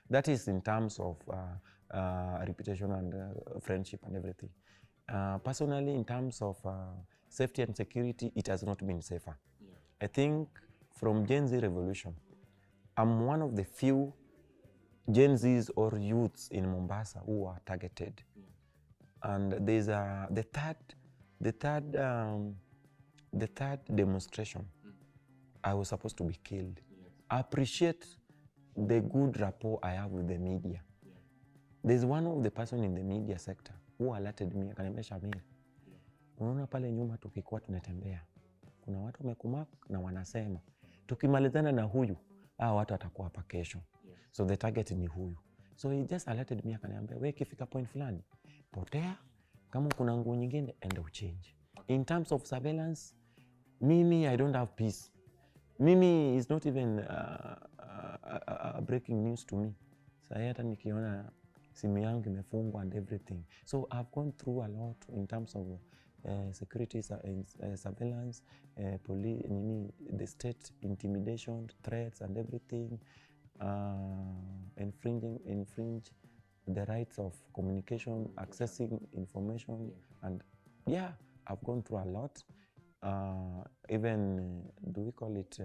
That is in terms of reputation and friendship and everything. Personally, in terms of safety and security, it has not been safer. I think from Gen Z revolution, I'm one of the few Gen Zs or youths in Mombasa who are targeted. And there's the third demonstration. I was supposed to be killed. I appreciate the good rapport I have with the media. There's one of the person in the media sector who alerted me, akaniambia, Shamir, unaona pale nyuma tukikuwa tunatembea, kuna watu wamekumark na wanasema tukimalizana na huyu, watu watakuwa hapa kesho. So the target ni huyu. So he just alerted me, akaniambia, wewe ikifika point fulani, potea, kama kuna nguo nyingine enda uchange. In terms of surveillance, mimi, I don't have peace. Mimi is not even breaking news to me. Sasa hata nikiona simu yangu imefungwa and everything. So I've gone through a lot in terms of security, surveillance, police, the state intimidation, threats and everything, infringe the rights of communication, accessing information, and I've gone through a lot. Even do we call it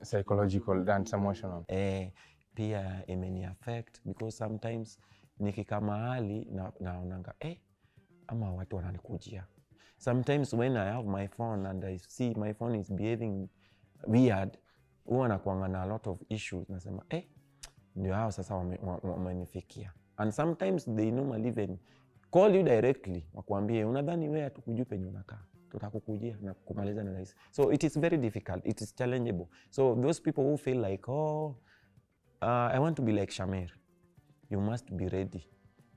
psychological and emotional? Pia imeni affect because sometimes nikika mahali naonanga ama watu wananikujia. Sometimes when I have my phone and I see my phone is behaving weird, huwa nakuanga na a lot of issues, nasema ndio hao sasa wamenifikia. And sometimes they normally even call you directly, wakuambie unadhani wewe hatukujui penye unakaa, tutakukujia na kumaliza na rahisi. So it is very difficult, it is challengeable. So those people who feel like, I want to be like Shamir, you must be ready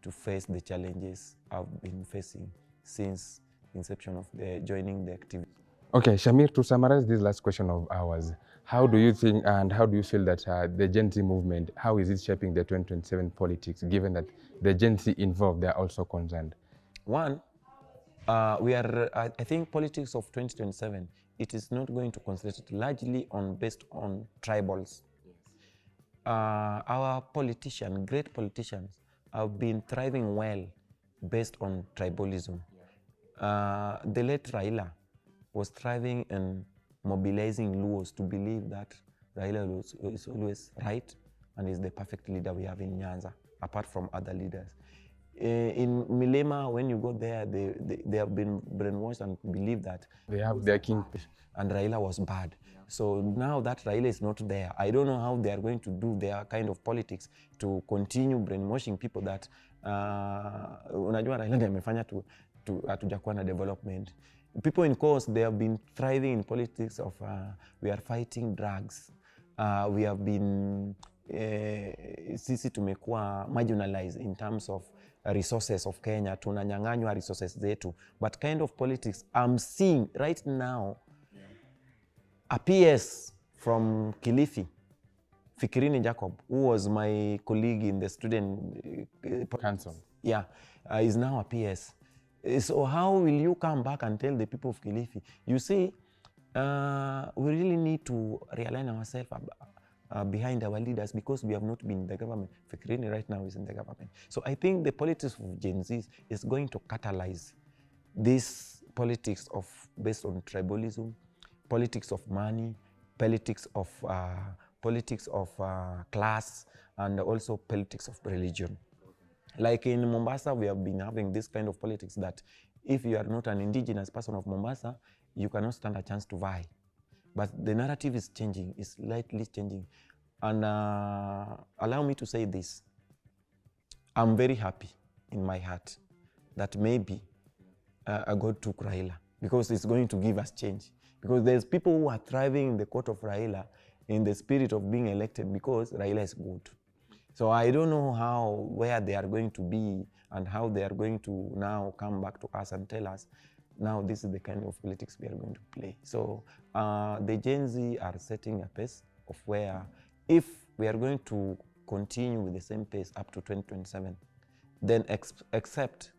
to face the challenges I've been facing since inception of joining the activity. Okay, Shamir, to summarize this last question of ours, how do you think and how do you feel that the Gen Z movement, how is it shaping the 2027 politics, given that the Gen Z involved, they are also concerned? One, I think politics of 2027, it is not going to concentrate largely based on tribals. Our politicians, great politicians, have been thriving well based on tribalism. The late Raila was thriving in mobilizing Luos to believe that Raila is always right and is the perfect leader we have in Nyanza, apart from other leaders. In Milema, when you go there, they have been brainwashed and believe that they have their king. And Raila was bad. So now that Raila is not there, I don't know how they are going to do their kind of politics to continue brainwashing people that unajua Raila ndiye amefanya hatujakuwa na development. People in course, they have been thriving in politics of we are fighting drugs. We have been sisi tumekuwa marginalized in terms of resources of Kenya, tunanyang'anywa resources zetu. But kind of politics I'm seeing right now appears from Kilifi, Fikirini Jacob, who was my colleague in the student council. Yeah, is now a PS. So how will you come back and tell the people of Kilifi? You see, we really need to realign ourselves behind our leaders because we have not been in the government. Fikirini right now is in the government. So I think the politics of Gen Z is going to catalyze this politics of based on tribalism, politics of money, politics of class, and also politics of religion. Like in Mombasa, we have been having this kind of politics that if you are not an indigenous person of Mombasa, you cannot stand a chance to vie. But the narrative is changing, is slightly changing. And allow me to say this. I'm very happy in my heart that maybe God took Raila because it's going to give us change. Because there's people who are thriving in the court of Raila in the spirit of being elected because Raila is good. So I don't know where they are going to be and how they are going to now come back to us and tell us, now this is the kind of politics we are going to play. So the Gen Z are setting a pace of where if we are going to continue with the same pace up to 2027, then expect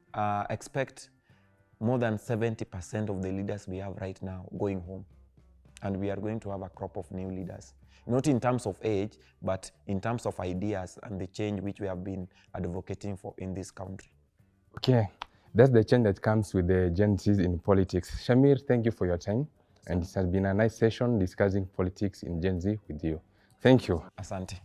more than 70% of the leaders we have right now going home. And we are going to have a crop of new leaders. Not in terms of age, but in terms of ideas and the change which we have been advocating for in this country. Okay, that's the change that comes with the Gen Zs in politics. Shamir, thank you for your time. And it has been a nice session discussing politics in Gen Z with you. Thank you. Asante.